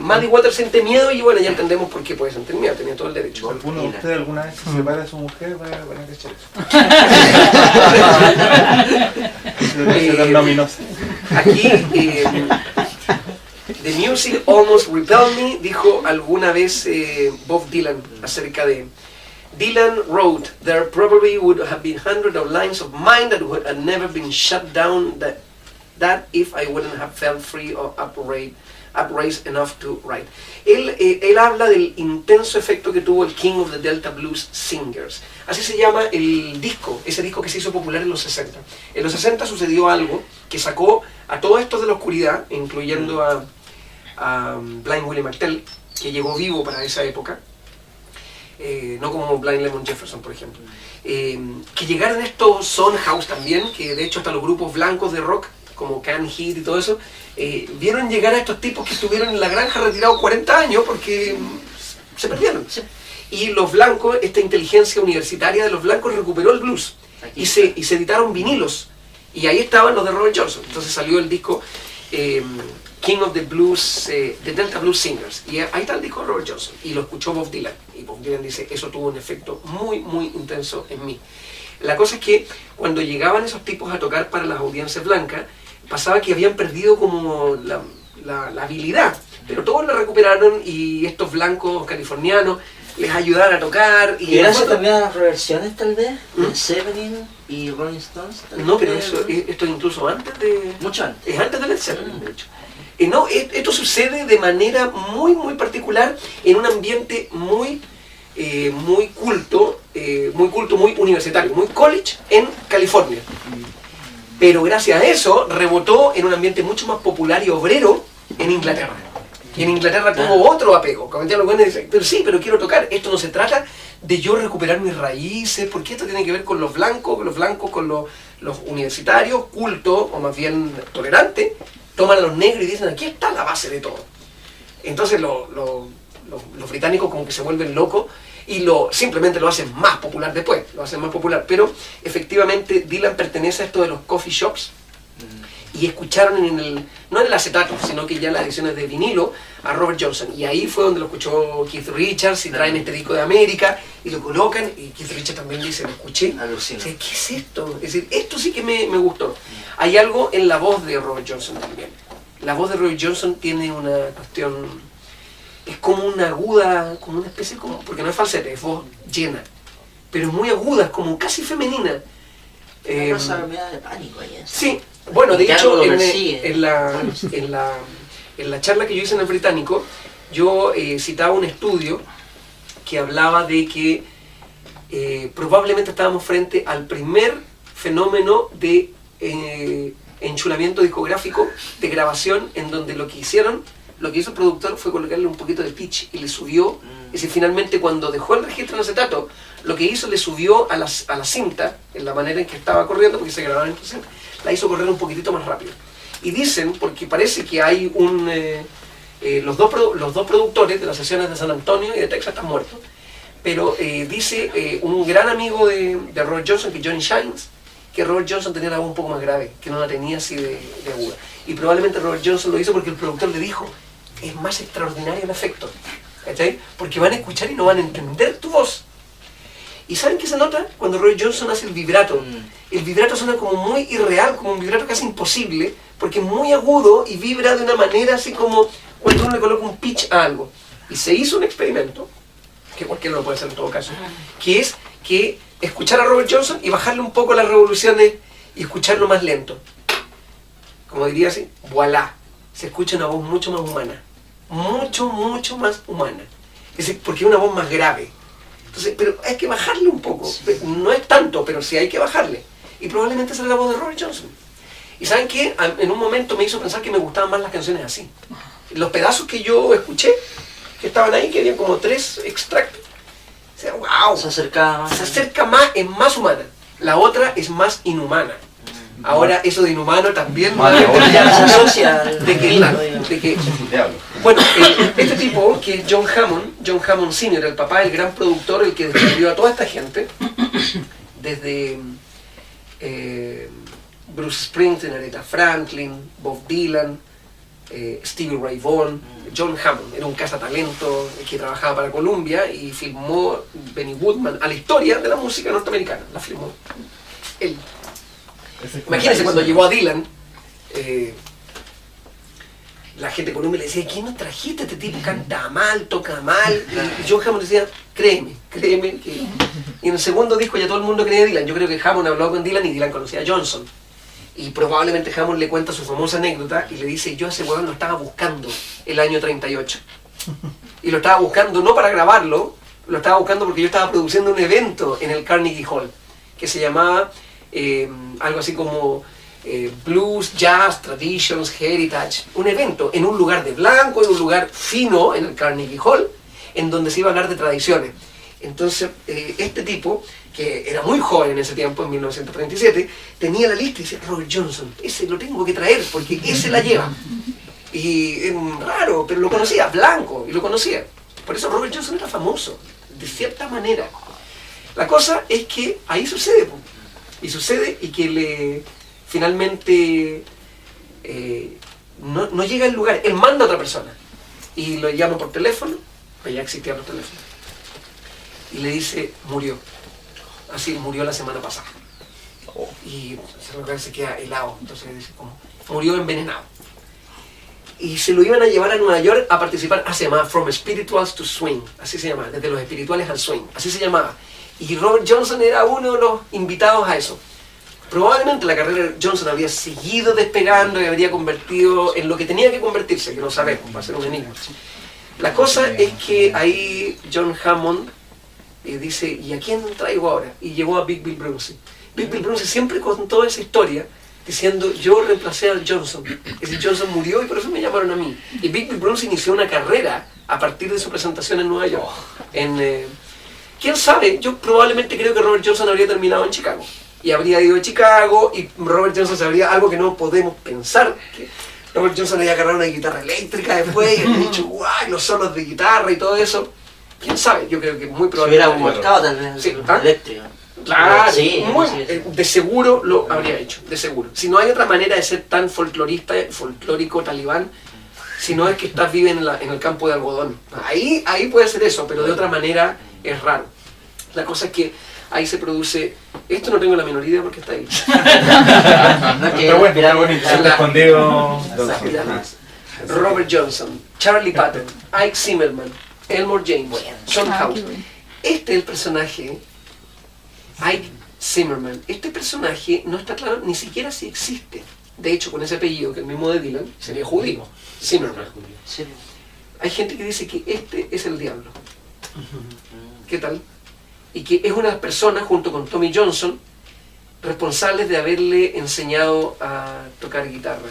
Muddy Waters siente miedo y bueno, ya entendemos por qué puede sentir miedo, tenía todo el derecho. Si alguno de ustedes alguna vez se separa de su mujer, van a echar eso. Aquí, The music almost repelled me, dijo alguna vez Bob Dylan acerca de... Dylan wrote, there probably would have been hundreds of lines of mine that would have never been shut down that if I wouldn't have felt free or upraised enough to write. Él habla del intenso efecto que tuvo el King of the Delta Blues Singers. Así se llama el disco, ese disco que se hizo popular en los 60. En los 60 sucedió algo que sacó a todos estos de la oscuridad, incluyendo a Blind Willie McTell, que llegó vivo para esa época, no como Blind Lemon Jefferson, por ejemplo. Que llegaron estos Soundhouse también, que de hecho hasta los grupos blancos de rock, como Can Heat y todo eso, vieron llegar a estos tipos que estuvieron en la granja retirados 40 años porque se perdieron. Y los blancos, esta inteligencia universitaria de los blancos recuperó el blues y se editaron vinilos. Y ahí estaban los de Robert Johnson. Entonces salió el disco King of the Blues, The Delta Blues Singers. Y ahí está el disco de Robert Johnson. Y lo escuchó Bob Dylan. Y Bob Dylan dice, eso tuvo un efecto muy, muy intenso en mí. La cosa es que cuando llegaban esos tipos a tocar para las audiencias blancas, pasaba que habían perdido como la habilidad. Pero todos la recuperaron y estos blancos californianos les ayudaron a tocar. Y gracias también a las reversiones tal vez, de Severin. ¿Y Rolling Stones? No, pero esto es incluso antes de... Mucho antes. Es antes de Led Zeppelin, de hecho. No, esto sucede de manera muy, muy particular en un ambiente muy culto, muy universitario, muy college en California. Pero gracias a eso rebotó en un ambiente mucho más popular y obrero en Inglaterra. Y en Inglaterra tuvo otro apego. Comenté lo bueno y dice, pero sí, pero quiero tocar. Esto no se trata de yo recuperar mis raíces, porque esto tiene que ver con los blancos con los universitarios, cultos, o más bien tolerantes, toman a los negros y dicen, aquí está la base de todo. Entonces los británicos como que se vuelven locos y simplemente lo hacen más popular después, lo hacen más popular. Pero efectivamente Dylan pertenece a esto de los coffee shops y escucharon no en el acetato, sino que ya en las ediciones de vinilo, a Robert Johnson. Y ahí fue donde lo escuchó Keith Richards y traen este disco de América y lo colocan y Keith Richards también dice, lo escuché. Alucina. ¿Qué es esto? Es decir, esto sí que me gustó. Hay algo en la voz de Robert Johnson también. La voz de Robert Johnson tiene una cuestión, es como una aguda, como una especie como, porque no es falsete, es voz llena, pero es muy aguda, es como casi femenina. Una cosa media de pánico ahí. Sí, bueno, de hecho, en la charla que yo hice en el Británico, yo citaba un estudio que hablaba de que probablemente estábamos frente al primer fenómeno de enchulamiento discográfico de grabación, en donde lo que hizo el productor fue colocarle un poquito de pitch y le subió. Es decir, finalmente cuando dejó el registro en acetato, lo que hizo, le subió a la cinta, en la manera en que estaba corriendo, porque se grababa en esta cinta, la hizo correr un poquitito más rápido. Y dicen, porque parece que hay los dos productores de las sesiones de San Antonio y de Texas están muertos, pero dice un gran amigo de Robert Johnson, que es Johnny Shines, que Robert Johnson tenía la voz un poco más grave, que no la tenía así de aguda. Y probablemente Robert Johnson lo hizo porque el productor le dijo, es más extraordinario el efecto, ¿cachai? Porque van a escuchar y no van a entender tu voz. ¿Y saben qué se nota? Cuando Robert Johnson hace el vibrato. El vibrato suena como muy irreal, como un vibrato casi imposible, porque es muy agudo y vibra de una manera así como cuando uno le coloca un pitch a algo. Y se hizo un experimento, que cualquiera lo puede hacer en todo caso, que es que escuchar a Robert Johnson y bajarle un poco las revoluciones y escucharlo más lento. Como diría así, voilà, se escucha una voz mucho más humana. Mucho más humana. Es decir, porque es una voz más grave. Entonces, pero hay que bajarle un poco. No es tanto, pero sí hay que bajarle. Y probablemente esa es la voz de Robert Johnson. Y ¿saben qué? En un momento me hizo pensar que me gustaban más las canciones así. Los pedazos que yo escuché, que estaban ahí, que habían como 3 extractos. O sea, wow. Se acerca más, es más humana. La otra es más inhumana. Ahora eso de inhumano también ya se asocia bueno, este tipo que es John Hammond Sr., el papá, el gran productor, el que descubrió a toda esta gente, desde Bruce Springsteen, Aretha Franklin, Bob Dylan, Stevie Ray Vaughan. John Hammond era un cazatalento que trabajaba para Columbia y filmó Benny Goodman, a la historia de la música norteamericana, la filmó él. Imagínense cuando llegó a Dylan, la gente de Columbia le decía, ¿quién nos trajiste? Este tipo canta mal, toca mal. Y John Hammond decía, créeme. Que... Y en el segundo disco ya todo el mundo creía a Dylan. Yo creo que Hammond habló con Dylan y Dylan conocía a Johnson. Y probablemente Hammond le cuenta su famosa anécdota y le dice, yo a ese huevón lo estaba buscando el año 38. Y lo estaba buscando no para grabarlo, lo estaba buscando porque yo estaba produciendo un evento en el Carnegie Hall, que se llamaba algo así como Blues, Jazz, Traditions, Heritage. Un evento en un lugar de blanco, en un lugar fino, en el Carnegie Hall, en donde se iba a hablar de tradiciones. Entonces, este tipo, que era muy joven en ese tiempo, en 1937, tenía la lista y decía, Robert Johnson, ese lo tengo que traer porque ese la lleva. Y es raro, pero lo conocía, blanco, y lo conocía. Por eso Robert Johnson era famoso, de cierta manera. La cosa es que ahí sucede, y sucede y que finalmente no llega al lugar, él manda a otra persona y lo llama por teléfono, pues ya existían los teléfonos, y le dice, murió, así murió la semana pasada. Y se queda helado, entonces dice, ¿cómo? Murió envenenado. Y se lo iban a llevar a Nueva York a participar, se llamaba From Spirituals to Swing, así se llamaba, desde los espirituales al swing, así se llamaba. Y Robert Johnson era uno de los invitados a eso. probablemente la carrera de Johnson habría seguido despegando y habría convertido en lo que tenía que convertirse, que no sabemos, va a ser un enigma. La cosa es que ahí John Hammond dice, ¿y a quién traigo ahora? Y llegó a Big Bill Brunsey. Big Bill Brunsey siempre contó esa historia diciendo, yo reemplacé al Johnson. Es decir, Johnson murió y por eso me llamaron a mí. Y Big Bill Brunsey inició una carrera a partir de su presentación en Nueva York. ¿Quién sabe? Yo probablemente creo que Robert Johnson habría terminado en Chicago. Y habría ido a Chicago y Robert Johnson sabría algo que no podemos pensar. Que Robert Johnson había agarrado una guitarra eléctrica después y había dicho, guay, los solos de guitarra y todo eso. ¿Quién sabe? Yo creo que es muy probable. Se hubiera volcado tal vez sí, eléctrico. Claro, sí, de seguro lo habría hecho, de seguro. Si no hay otra manera de ser tan folclórico talibán, si no es que estás vive en el campo de algodón. Ahí puede ser eso, pero de otra manera es raro. La cosa es que ahí se produce... Esto no tengo la menor idea porque está ahí. Está bonito, está escondido. Robert Johnson, Charlie Patton, Ike Zimmerman, Elmore James, John Howe. Este es el personaje, Ike Zimmerman. Este personaje no está claro ni siquiera si existe. De hecho, con ese apellido, que el mismo de Dylan, sería judío. Zimmerman. Hay gente que dice que este es el diablo. ¿Qué tal? Y que es una persona, junto con Tommy Johnson, responsables de haberle enseñado a tocar guitarra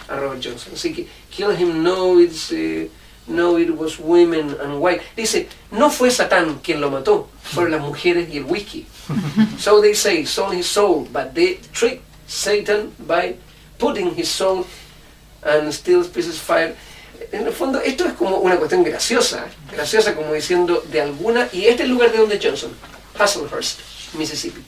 a Robert Johnson. Así que, kill him, no, it was women and white. Dice, no fue Satán quien lo mató, fueron las mujeres y el whisky. So they say, sold his soul, but they tricked Satan by putting his soul and still pieces of fire. En el fondo, esto es como una cuestión graciosa como diciendo de alguna, y este es el lugar de donde Johnson, Hazlehurst, Mississippi.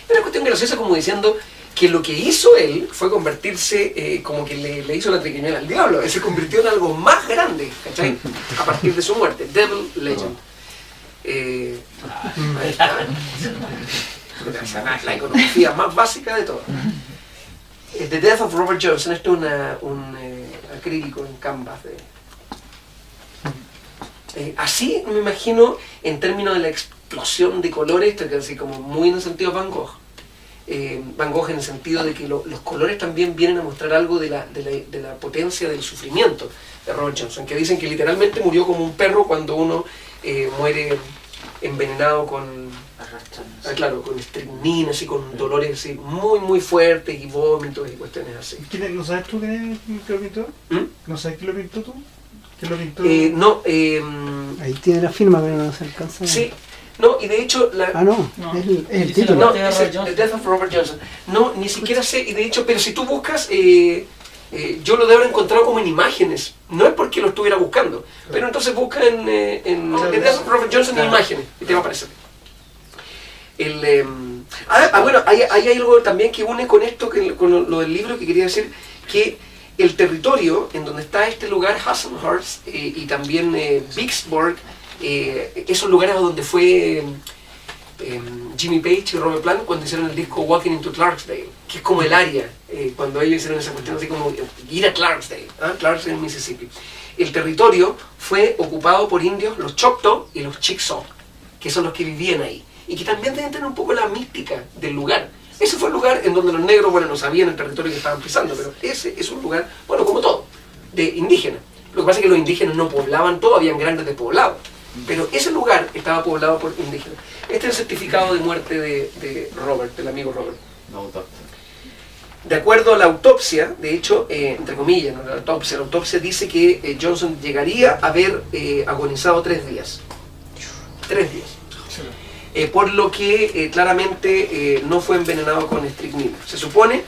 Es una cuestión graciosa como diciendo que lo que hizo él fue convertirse, como que le hizo la triquiñuela al diablo, se convirtió en algo más grande, ¿cachai? A partir de su muerte, Devil Legend. Ahí está. La iconografía más básica de todo. The Death of Robert Johnson, esto es un acrílico en canvas. Así me imagino, en términos de la explosión de colores, esto que así como muy en el sentido Van Gogh. Van Gogh en el sentido de que los colores también vienen a mostrar algo de la potencia del sufrimiento de Robert Johnson, que dicen que literalmente murió como un perro cuando uno muere envenenado con con estricnina, así, con dolores así, muy muy fuertes y vómitos y cuestiones así. ¿No sabes tú quién lo pintó? ¿No sabes quién lo pintó tú? ¿Quién lo pintó? No. Ahí tiene la firma, pero no se alcanza. Sí. No, y de hecho... es el título. No, es The Death of Robert Johnson. No, ni siquiera sé, y de hecho, pero si tú buscas, yo lo debo haber encontrado como en imágenes. No es porque lo estuviera buscando, pero entonces busca en The Death of Robert Johnson en imágenes, y te va a aparecer. Bueno, hay algo también que une con esto, con lo del libro, que quería decir que el territorio en donde está este lugar, Hazlehurst, y también Vicksburg, esos lugares a donde fue Jimmy Page y Robert Plant cuando hicieron el disco Walking into Clarksdale, que es como el área, cuando ellos hicieron esa cuestión así como ir a Clarksdale, Clarksdale, Mississippi. El territorio fue ocupado por indios, los Choctaw y los Chickasaw, que son los que vivían ahí, y que también deben tener un poco la mística del lugar. Ese fue el lugar en donde los negros, bueno, no sabían el territorio que estaban pisando, pero ese es un lugar, bueno, como todo, de indígenas. Lo que pasa es que los indígenas no poblaban todo, habían grandes despoblados. Pero ese lugar estaba poblado por indígenas. Este es el certificado de muerte de Robert, del amigo Robert. De acuerdo a la autopsia, de hecho, entre comillas, ¿no? La autopsia dice que Johnson llegaría a haber agonizado 3 días. 3 días. Por lo que claramente no fue envenenado con estricnina. Se supone,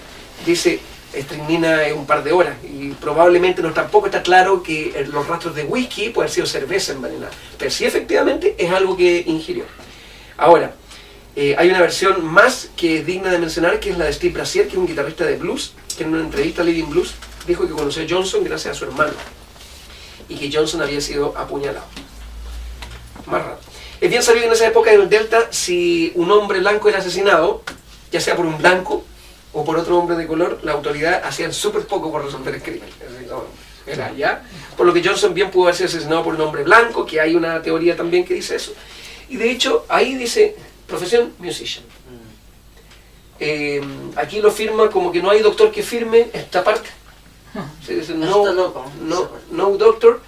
dice, estricnina es un par de horas y probablemente tampoco está claro que los rastros de whisky puede haber sido cerveza envenenada, pero sí efectivamente es algo que ingirió. Ahora, hay una versión más que es digna de mencionar, que es la de Steve Brasier, que es un guitarrista de blues, que en una entrevista a Living Blues dijo que conoció a Johnson gracias a su hermano y que Johnson había sido apuñalado. Más raro. Es bien sabido en esa época en el Delta, si un hombre blanco era asesinado, ya sea por un blanco o por otro hombre de color, la autoridad hacían súper poco por resolver el crimen. Era ya. Por lo que Johnson bien pudo haber sido asesinado por un hombre blanco, que hay una teoría también que dice eso. Y de hecho, ahí dice, profesión, musician. Aquí lo firma como que no hay doctor que firme esta parte. Se dice no doctor.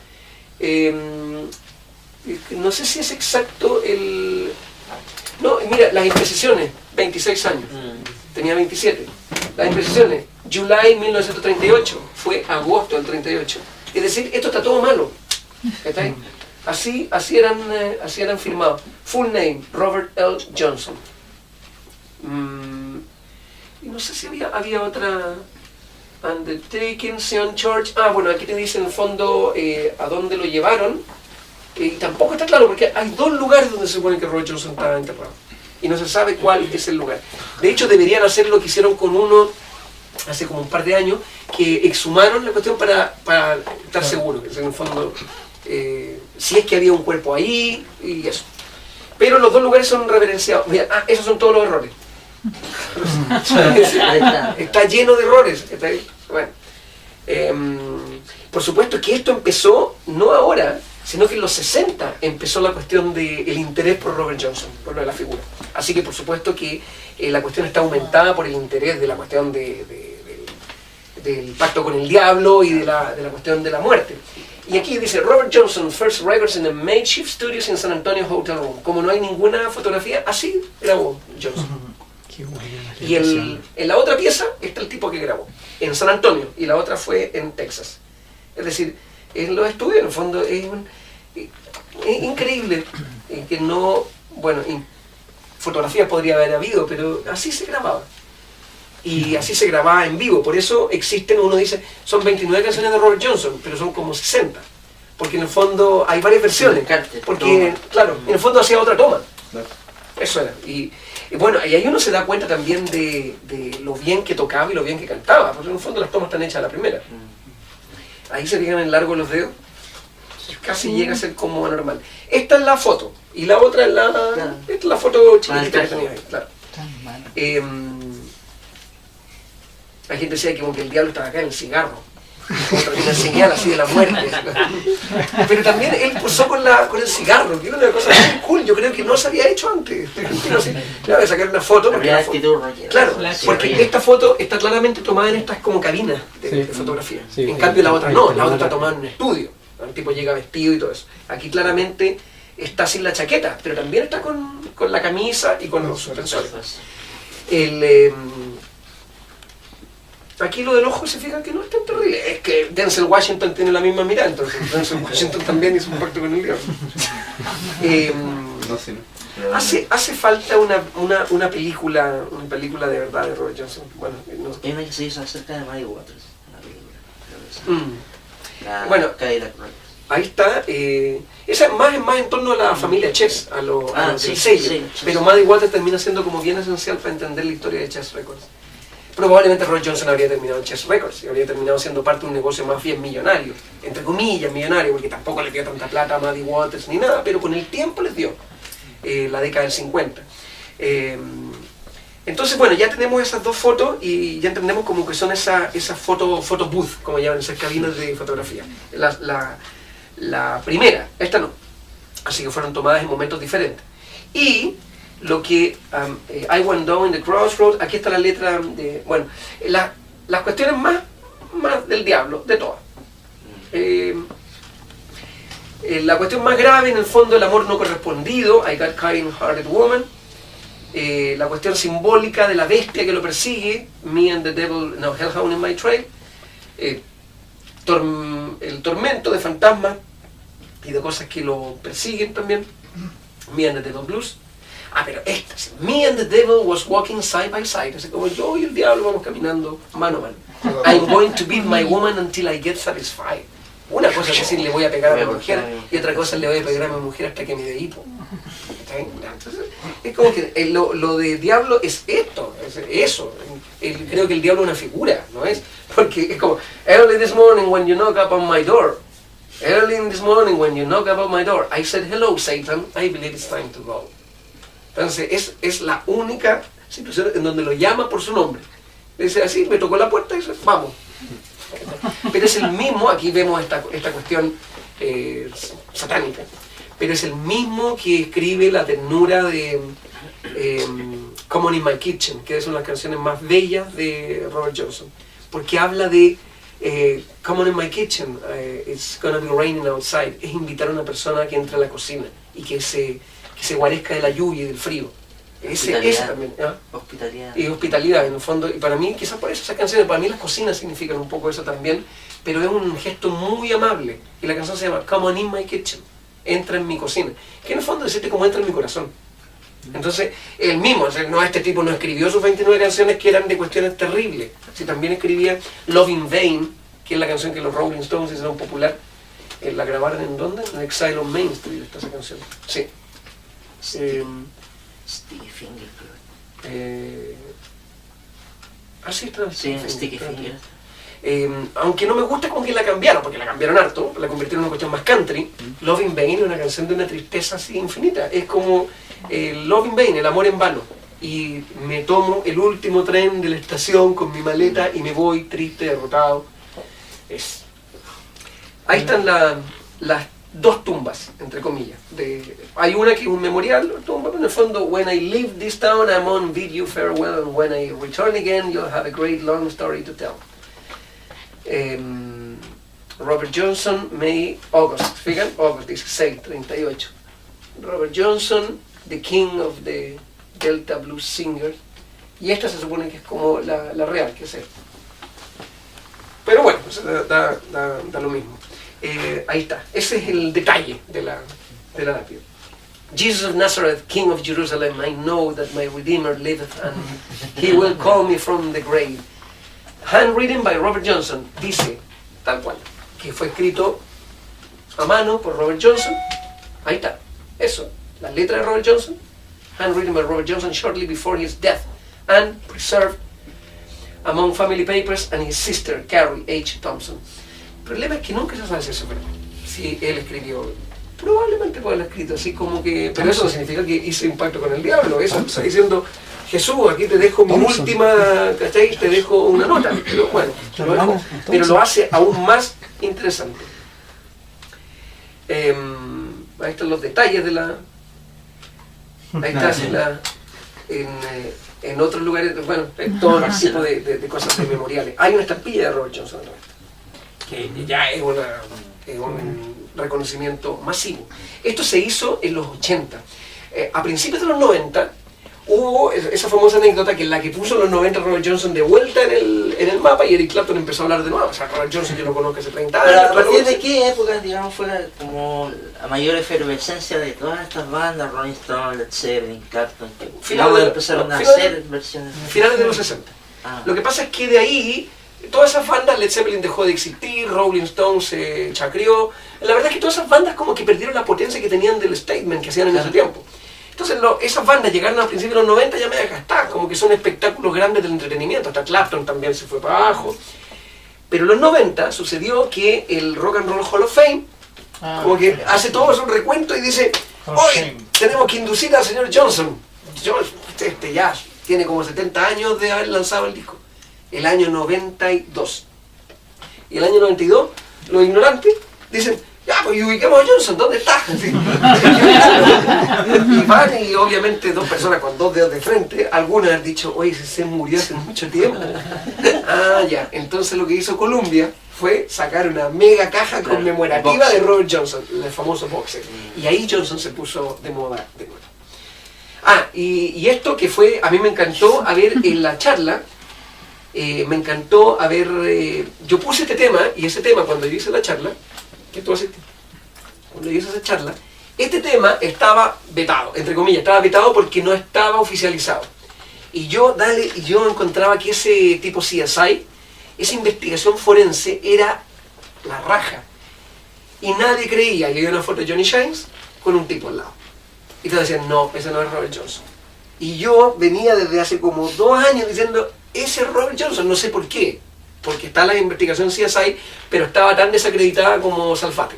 No sé si es exacto el... No, mira, las imprecisiones, 26 años. Tenía 27. Las imprecisiones, July 1938, fue agosto del 38. Es decir, esto está todo malo. ¿Está ahí? Así eran firmados. Full name, Robert L. Johnson. Y no sé si había otra... Undertaking, Sion Church. Bueno, aquí te dice en el fondo a dónde lo llevaron. Y tampoco está claro, porque hay dos lugares donde se supone que Robert Johnson estaba enterrado. Y no se sabe cuál es el lugar. De hecho, deberían hacer lo que hicieron con uno hace como un par de años, que exhumaron la cuestión para estar seguros. En el fondo, si es que había un cuerpo ahí y eso. Pero los dos lugares son reverenciados. Mira, esos son todos los errores. Está lleno de errores. Bueno, por supuesto que esto empezó no ahora, sino que en los 60 empezó la cuestión del interés por Robert Johnson, por lo de la figura. Así que por supuesto que la cuestión está aumentada por el interés de la cuestión del pacto con el diablo y de la cuestión de la muerte. Y aquí dice, Robert Johnson, first records in the Makeshift Studios in San Antonio Hotel Room. Como no hay ninguna fotografía, así grabó Johnson. Y en la otra pieza está el tipo que grabó, en San Antonio, y la otra fue en Texas. Es decir, en los estudios, en el fondo, es increíble que no, bueno, fotografías podría haber habido, pero así se grababa. Y así se grababa en vivo. Por eso existen, uno dice, son 29 canciones de Robert Johnson, pero son como 60. Porque en el fondo hay varias versiones. Porque, claro, en el fondo hacía otra toma. Eso era. Y bueno, y ahí uno se da cuenta también de lo bien que tocaba y lo bien que cantaba. Porque en el fondo las tomas están hechas a la primera. Ahí se fijan en largo los dedos. Casi llega a ser como normal. Esta es la foto. Y la otra es esta es la foto chiquitita que tenía ahí. Claro. La gente decía que como que el diablo estaba acá en el cigarro. Una señal así de la muerte. Pero también él posó con el cigarro, que era una cosa muy cool. Yo creo que no se había hecho antes. Claro, de sacar una foto. Claro, porque esta foto está claramente tomada en estas como cabinas de fotografía. En cambio la otra no, la otra está tomada en un estudio. El tipo llega vestido y todo eso. Aquí claramente está sin la chaqueta, pero también está con la camisa y con los suspensores. Aquí lo del ojo, se fijan que no es tan terrible. Es que Denzel Washington tiene la misma mirada, entonces Denzel Washington también hizo un pacto con el diablo. Hace falta una película de verdad de Robert Johnson. Bueno, no sé. Hay una que se hizo acerca de Muddy Waters, una película. Bueno, ahí está. Esa es más en torno a la familia Chess, a lo del sello. Pero Muddy Waters termina siendo como bien esencial para entender la historia de Chess Records. Probablemente Robert Johnson habría terminado en Chess Records y habría terminado siendo parte de un negocio más bien millonario, entre comillas millonario, porque tampoco le dio tanta plata a Muddy Waters ni nada, pero con el tiempo les dio, la década del 50. Entonces, bueno, ya tenemos esas dos fotos y ya entendemos como que son esas photo booth, como llaman, esas cabinas de fotografía. La primera, esta no, así que fueron tomadas en momentos diferentes. Y lo que I went down in the crossroads, aquí está la letra de, bueno, las cuestiones más del diablo, de todas. La cuestión más grave, en el fondo, el amor no correspondido, I got kind-hearted woman. La cuestión simbólica de la bestia que lo persigue, me and the devil, no, hellhound in my trail. El tormento de fantasmas y de cosas que lo persiguen también, me and the devil blues. Pero esta, me and the devil was walking side by side, así como yo y el diablo vamos caminando mano a mano. I'm going to beat my woman until I get satisfied. Una cosa es decir, le voy a pegar a mi mujer, y otra cosa es le voy a pegar a mi mujer hasta que me dé hipo. Entonces, es como que lo de diablo es esto, es eso. Creo que el diablo es una figura, ¿no es? Porque es como, early this morning when you knock up on my door, early in this morning when you knock up on my door, I said, hello Satan, I believe it's time to go. Entonces es la única situación en donde lo llama por su nombre. Le dice así, me tocó la puerta y dice, vamos. Pero es el mismo, aquí vemos esta cuestión satánica, pero es el mismo que escribe la ternura de Common in My Kitchen, que es una de las canciones más bellas de Robert Johnson, porque habla de Common in My Kitchen, it's gonna be raining outside, es invitar a una persona que entre a la cocina y que se guarezca de la lluvia y del frío. Ese también, ¿eh? Hospitalidad. Y hospitalidad, en el fondo, y para mí, quizás por eso esas canciones, para mí las cocinas significan un poco eso también, pero es un gesto muy amable, y la canción se llama Come on in my kitchen, entra en mi cocina, que en el fondo decirte como entra en mi corazón. Entonces, él mismo, o sea, no, este tipo no escribió sus 29 canciones que eran de cuestiones terribles, si también escribía Love in Vain, que es la canción que los Rolling Stones hicieron popular, la grabaron ¿en dónde? En Exile on Main Street, está esa canción. Sí. Sticky Finger, creo. Sí, está. Sí, Sticky Finger. Aunque no me gusta con que la cambiaron, porque la cambiaron harto, la convirtieron en una cuestión más country. Love in Vain es una canción de una tristeza así infinita. Es como Love in Vain, el amor en vano. Y me tomo el último tren de la estación con mi maleta y me voy triste, derrotado. Ahí están las dos tumbas, entre comillas. Hay una que es un memorial, tumba, pero en el fondo, when I leave this town, I'm on bid you farewell, and when I return again, you'll have a great long story to tell. Robert Johnson, May, August, fíjense, August 16, 38. Robert Johnson, the king of the Delta Blues Singers, y esta se supone que es como la real, que es esta. Pero bueno, da lo mismo. Ahí está, ese es el detalle de la lápida. Jesus of Nazareth, King of Jerusalem, I know that my Redeemer liveth, and he will call me from the grave. Handwritten by Robert Johnson, dice, tal cual, que fue escrito a mano por Robert Johnson. Ahí está, eso, la letra de Robert Johnson, handwritten by Robert Johnson shortly before his death, and preserved among family papers and his sister, Carrie H. Thompson. El problema es que nunca se sabe si eso es verdad, si él escribió. Probablemente puede haber escrito así como que... Pero eso no significa que hice un pacto con el diablo. Eso está diciendo, Jesús, aquí te dejo mi última, ¿cachai? Te dejo una nota. Pero bueno, pero lo hace aún más interesante. Ahí están los detalles de la... Ahí está en otros lugares, bueno, hay todo tipo de cosas de memoriales. Hay una estampilla de Robert Johnson, que ya es un reconocimiento masivo. Esto se hizo en los 80. A principios de los 90 hubo esa famosa anécdota que la que puso en los 90 Robert Johnson de vuelta en el mapa, y Eric Clapton empezó a hablar de nuevo. O sea, Robert Johnson yo lo conozco hace 30 años. Pero ¿a partir de qué época, digamos, fue como la mayor efervescencia de todas estas bandas, Rolling Stones, Led Zeppelin, Clapton, que empezaron a hacer versiones? Finales de los 60. Lo que pasa es que de ahí todas esas bandas, Led Zeppelin dejó de existir, Rolling Stones se chacrió. La verdad es que todas esas bandas como que perdieron la potencia que tenían del statement que hacían en ese tiempo. Entonces esas bandas llegaron a principios de los 90 ya medio gastadas, como que son espectáculos grandes del entretenimiento. Hasta Clapton también se fue para abajo. Pero en los 90 sucedió que el Rock and Roll Hall of Fame como que hace todo su recuento y dice, hoy tenemos que inducir al señor Johnson. Este ya tiene como 70 años de haber lanzado el disco. El año 92. Y el año 92, los ignorantes dicen, ya, pues ubiquemos a Johnson, ¿dónde está? Y van, y obviamente dos personas con dos dedos de frente, algunas han dicho, oye, se murió hace mucho tiempo. Ya, entonces lo que hizo Columbia fue sacar una mega caja conmemorativa de Robert Johnson, el famoso boxer. Y ahí Johnson se puso de moda de nuevo. Y esto que fue, a mí me encantó a ver en la charla. Me encantó yo puse este tema, y ese tema cuando yo hice la charla, que tú haces, cuando yo hice esa charla, este tema estaba vetado, entre comillas, estaba vetado porque no estaba oficializado. Y yo encontraba que ese tipo CSI, esa investigación forense era la raja. Y nadie creía, y había una foto de Johnny Shines con un tipo al lado. Y todos decían, no, ese no es Robert Johnson. Y yo venía desde hace como 2 años diciendo, ese es Robert Johnson, no sé por qué, porque está la investigación CSI, pero estaba tan desacreditada como Salfate.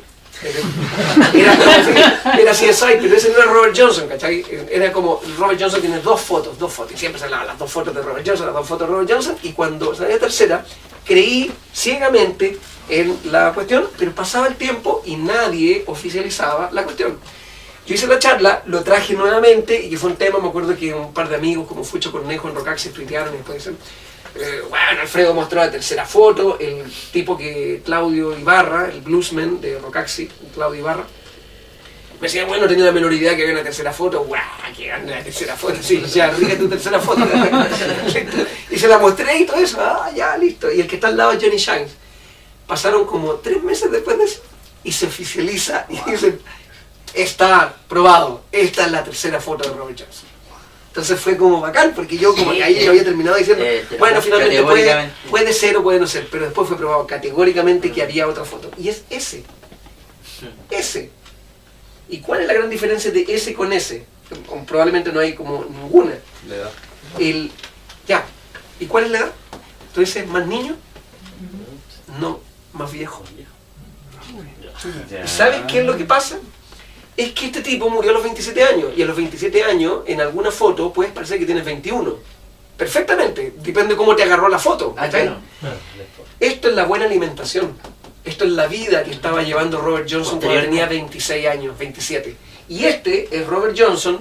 Era CSI, pero ese no era Robert Johnson, ¿cachai? Era como, Robert Johnson tiene dos fotos, y siempre se hablaban las 2 fotos de Robert Johnson, las 2 fotos de Robert Johnson, y cuando salió la tercera, creí ciegamente en la cuestión, pero pasaba el tiempo y nadie oficializaba la cuestión. Yo hice la charla, lo traje nuevamente y que fue un tema, me acuerdo que un par de amigos como Fucho Cornejo en Rocaxi tuitearon y después dicen, bueno, Alfredo mostró la tercera foto, el tipo que Claudio Ibarra, el bluesman de Rocaxi, Claudio Ibarra, me decía, bueno, no tenía la menor idea que había una tercera foto. ¡Guau! ¡Qué gana la tercera foto! Sí, ya, ríe tu tercera foto. Y se la mostré y todo eso. ¡Ah, ya, listo! Y el que está al lado es Johnny Shines. Pasaron como 3 meses después de eso y se oficializa y dicen, está probado, esta es la tercera foto de Robert Johnson. Entonces fue como bacán, porque yo como que ahí había terminado diciendo, bueno, finalmente puede ser o puede no ser, pero después fue probado categóricamente que había otra foto. Y es ese. Ese. ¿Y cuál es la gran diferencia de ese con ese? Probablemente no hay como ninguna. La edad. Ya. ¿Y cuál es la edad? ¿Tú dices más niño? No, más viejo. ¿Y sabes qué es lo que pasa? Es que este tipo murió a los 27 años. Y a los 27 años, en alguna foto, puedes parecer que tienes 21. Perfectamente. Depende de cómo te agarró la foto. Claro. Esto es la buena alimentación. Esto es la vida que estaba llevando Robert Johnson cuando tenía 26 años, 27. Y este es Robert Johnson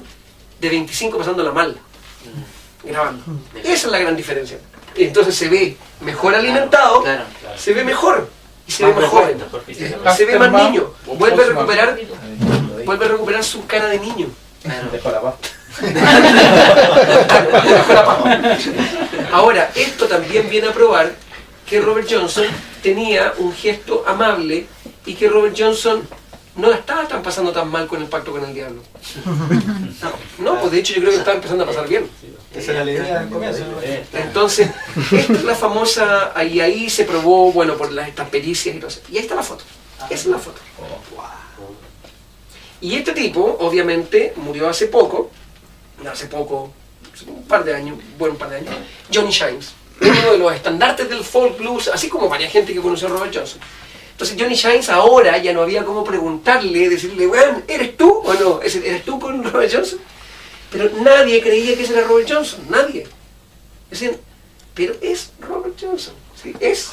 de 25 pasándola mal, grabando. Esa es la gran diferencia. Entonces se ve mejor alimentado, se ve mejor, y se ve más joven, se ve más niño, vuelve a recuperar su cara de niño. Ahora, esto también viene a probar que Robert Johnson tenía un gesto amable y que Robert Johnson no estaba pasando tan mal con el pacto con el diablo. No, pues de hecho yo creo que estaba empezando a pasar bien. Esa era la idea del comienzo. Entonces, esta es la famosa, ahí se probó, bueno, por estas pericias y todo eso. Y ahí está la foto. Esa es la foto. Y este tipo, obviamente, murió hace poco, un par de años, Johnny Shines. Uno de los estandartes del folk blues, así como varias gente que conoció a Robert Johnson. Entonces Johnny Shines ahora ya no había cómo preguntarle, decirle, bueno, ¿eres tú o no? ¿Eres tú con Robert Johnson? Pero nadie creía que ese era Robert Johnson, nadie. Decían, pero es Robert Johnson, sí, es.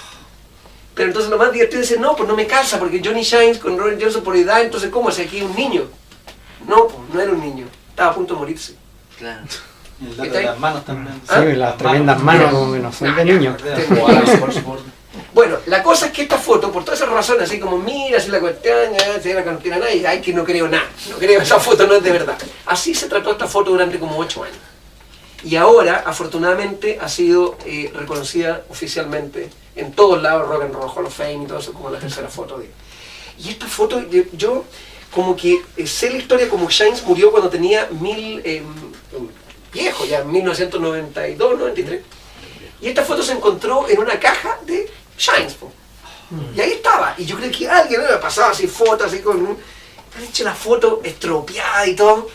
Pero entonces lo más divertido es decir, no, pues no me calza, porque Johnny Shines con Robert Johnson por edad, entonces ¿cómo? Si aquí un niño. No, pues no era un niño, estaba a punto de morirse. Claro. El dato de las manos también. Sí, las tremendas manos como que no son de niño. Bueno, la cosa es que esta foto, por todas esas razones, así como mira, si la cuestión, si la cantina nadie, ay, que no creo nada, no creo, esa foto no es de verdad. Así se trató esta foto durante como 8 años. Y ahora, afortunadamente, ha sido reconocida oficialmente en todos lados, Rock and Roll Hall of Fame y todo eso, como la tercera foto de. Y esta foto, yo como que sé la historia como Shines murió cuando tenía viejo, ya en 1992, 93. Y esta foto se encontró en una caja de Shines. Y ahí estaba. Y yo creo que alguien me pasaba así fotos, así con... Han hecho la foto estropeada y todo.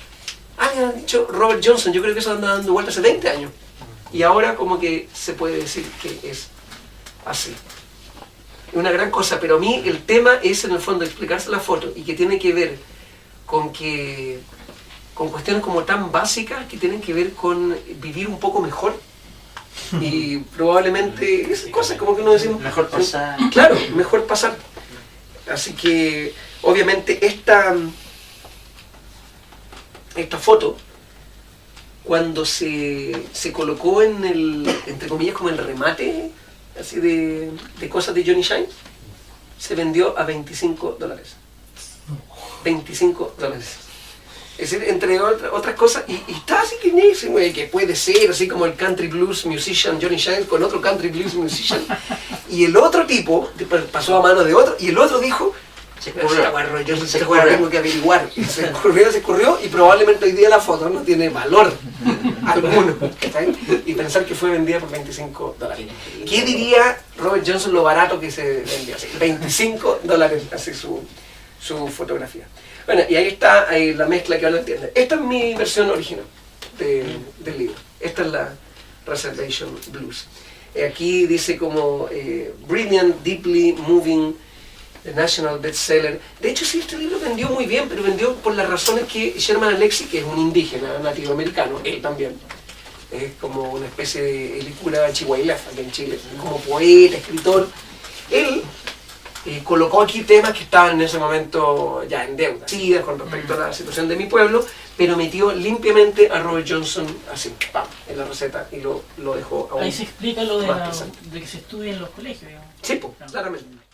Alguien ha dicho Robert Johnson, yo creo que eso anda dando vuelta hace 20 años. Y ahora como que se puede decir que es así. Es una gran cosa, pero a mí el tema es en el fondo explicarse la foto y que tiene que ver con cuestiones como tan básicas que tienen que ver con vivir un poco mejor. Y probablemente esas cosas como que uno decimos mejor pasar. Claro, mejor pasar. Así que obviamente esta foto, cuando se colocó en el, entre comillas, como el remate así de cosas de Johnny Shines, se vendió a $25. $25. Es decir, entre otras cosas, y está así que puede ser así como el country blues musician Johnny Shines con otro country blues musician, y el otro tipo pasó a mano de otro, y el otro dijo, tengo que averiguar, y se escurrió, y probablemente hoy día la foto no tiene valor alguno, ¿sabes? Y pensar que fue vendida por $25. ¿Qué diría Robert Johnson lo barato que se vendió? Así, $25, así su fotografía. Bueno, y ahí está la mezcla que ahora entiende. Esta es mi versión original del libro. Esta es la Reservation Blues. Aquí dice como brilliant, deeply moving, the national bestseller. De hecho, sí, este libro vendió muy bien, pero vendió por las razones que Sherman Alexie, que es un indígena nativo americano, él también, es como una especie de Elicura Chihuahilaf aquí en Chile, como poeta, escritor. Él colocó aquí temas que estaban en ese momento ya en deuda, con respecto a la situación de mi pueblo, pero metió limpiamente a Robert Johnson así, ¡pam!, en la receta y lo dejó aún. Ahí se explica lo de, más presente. de que se estudia en los colegios, digamos. Sí, pues, claramente.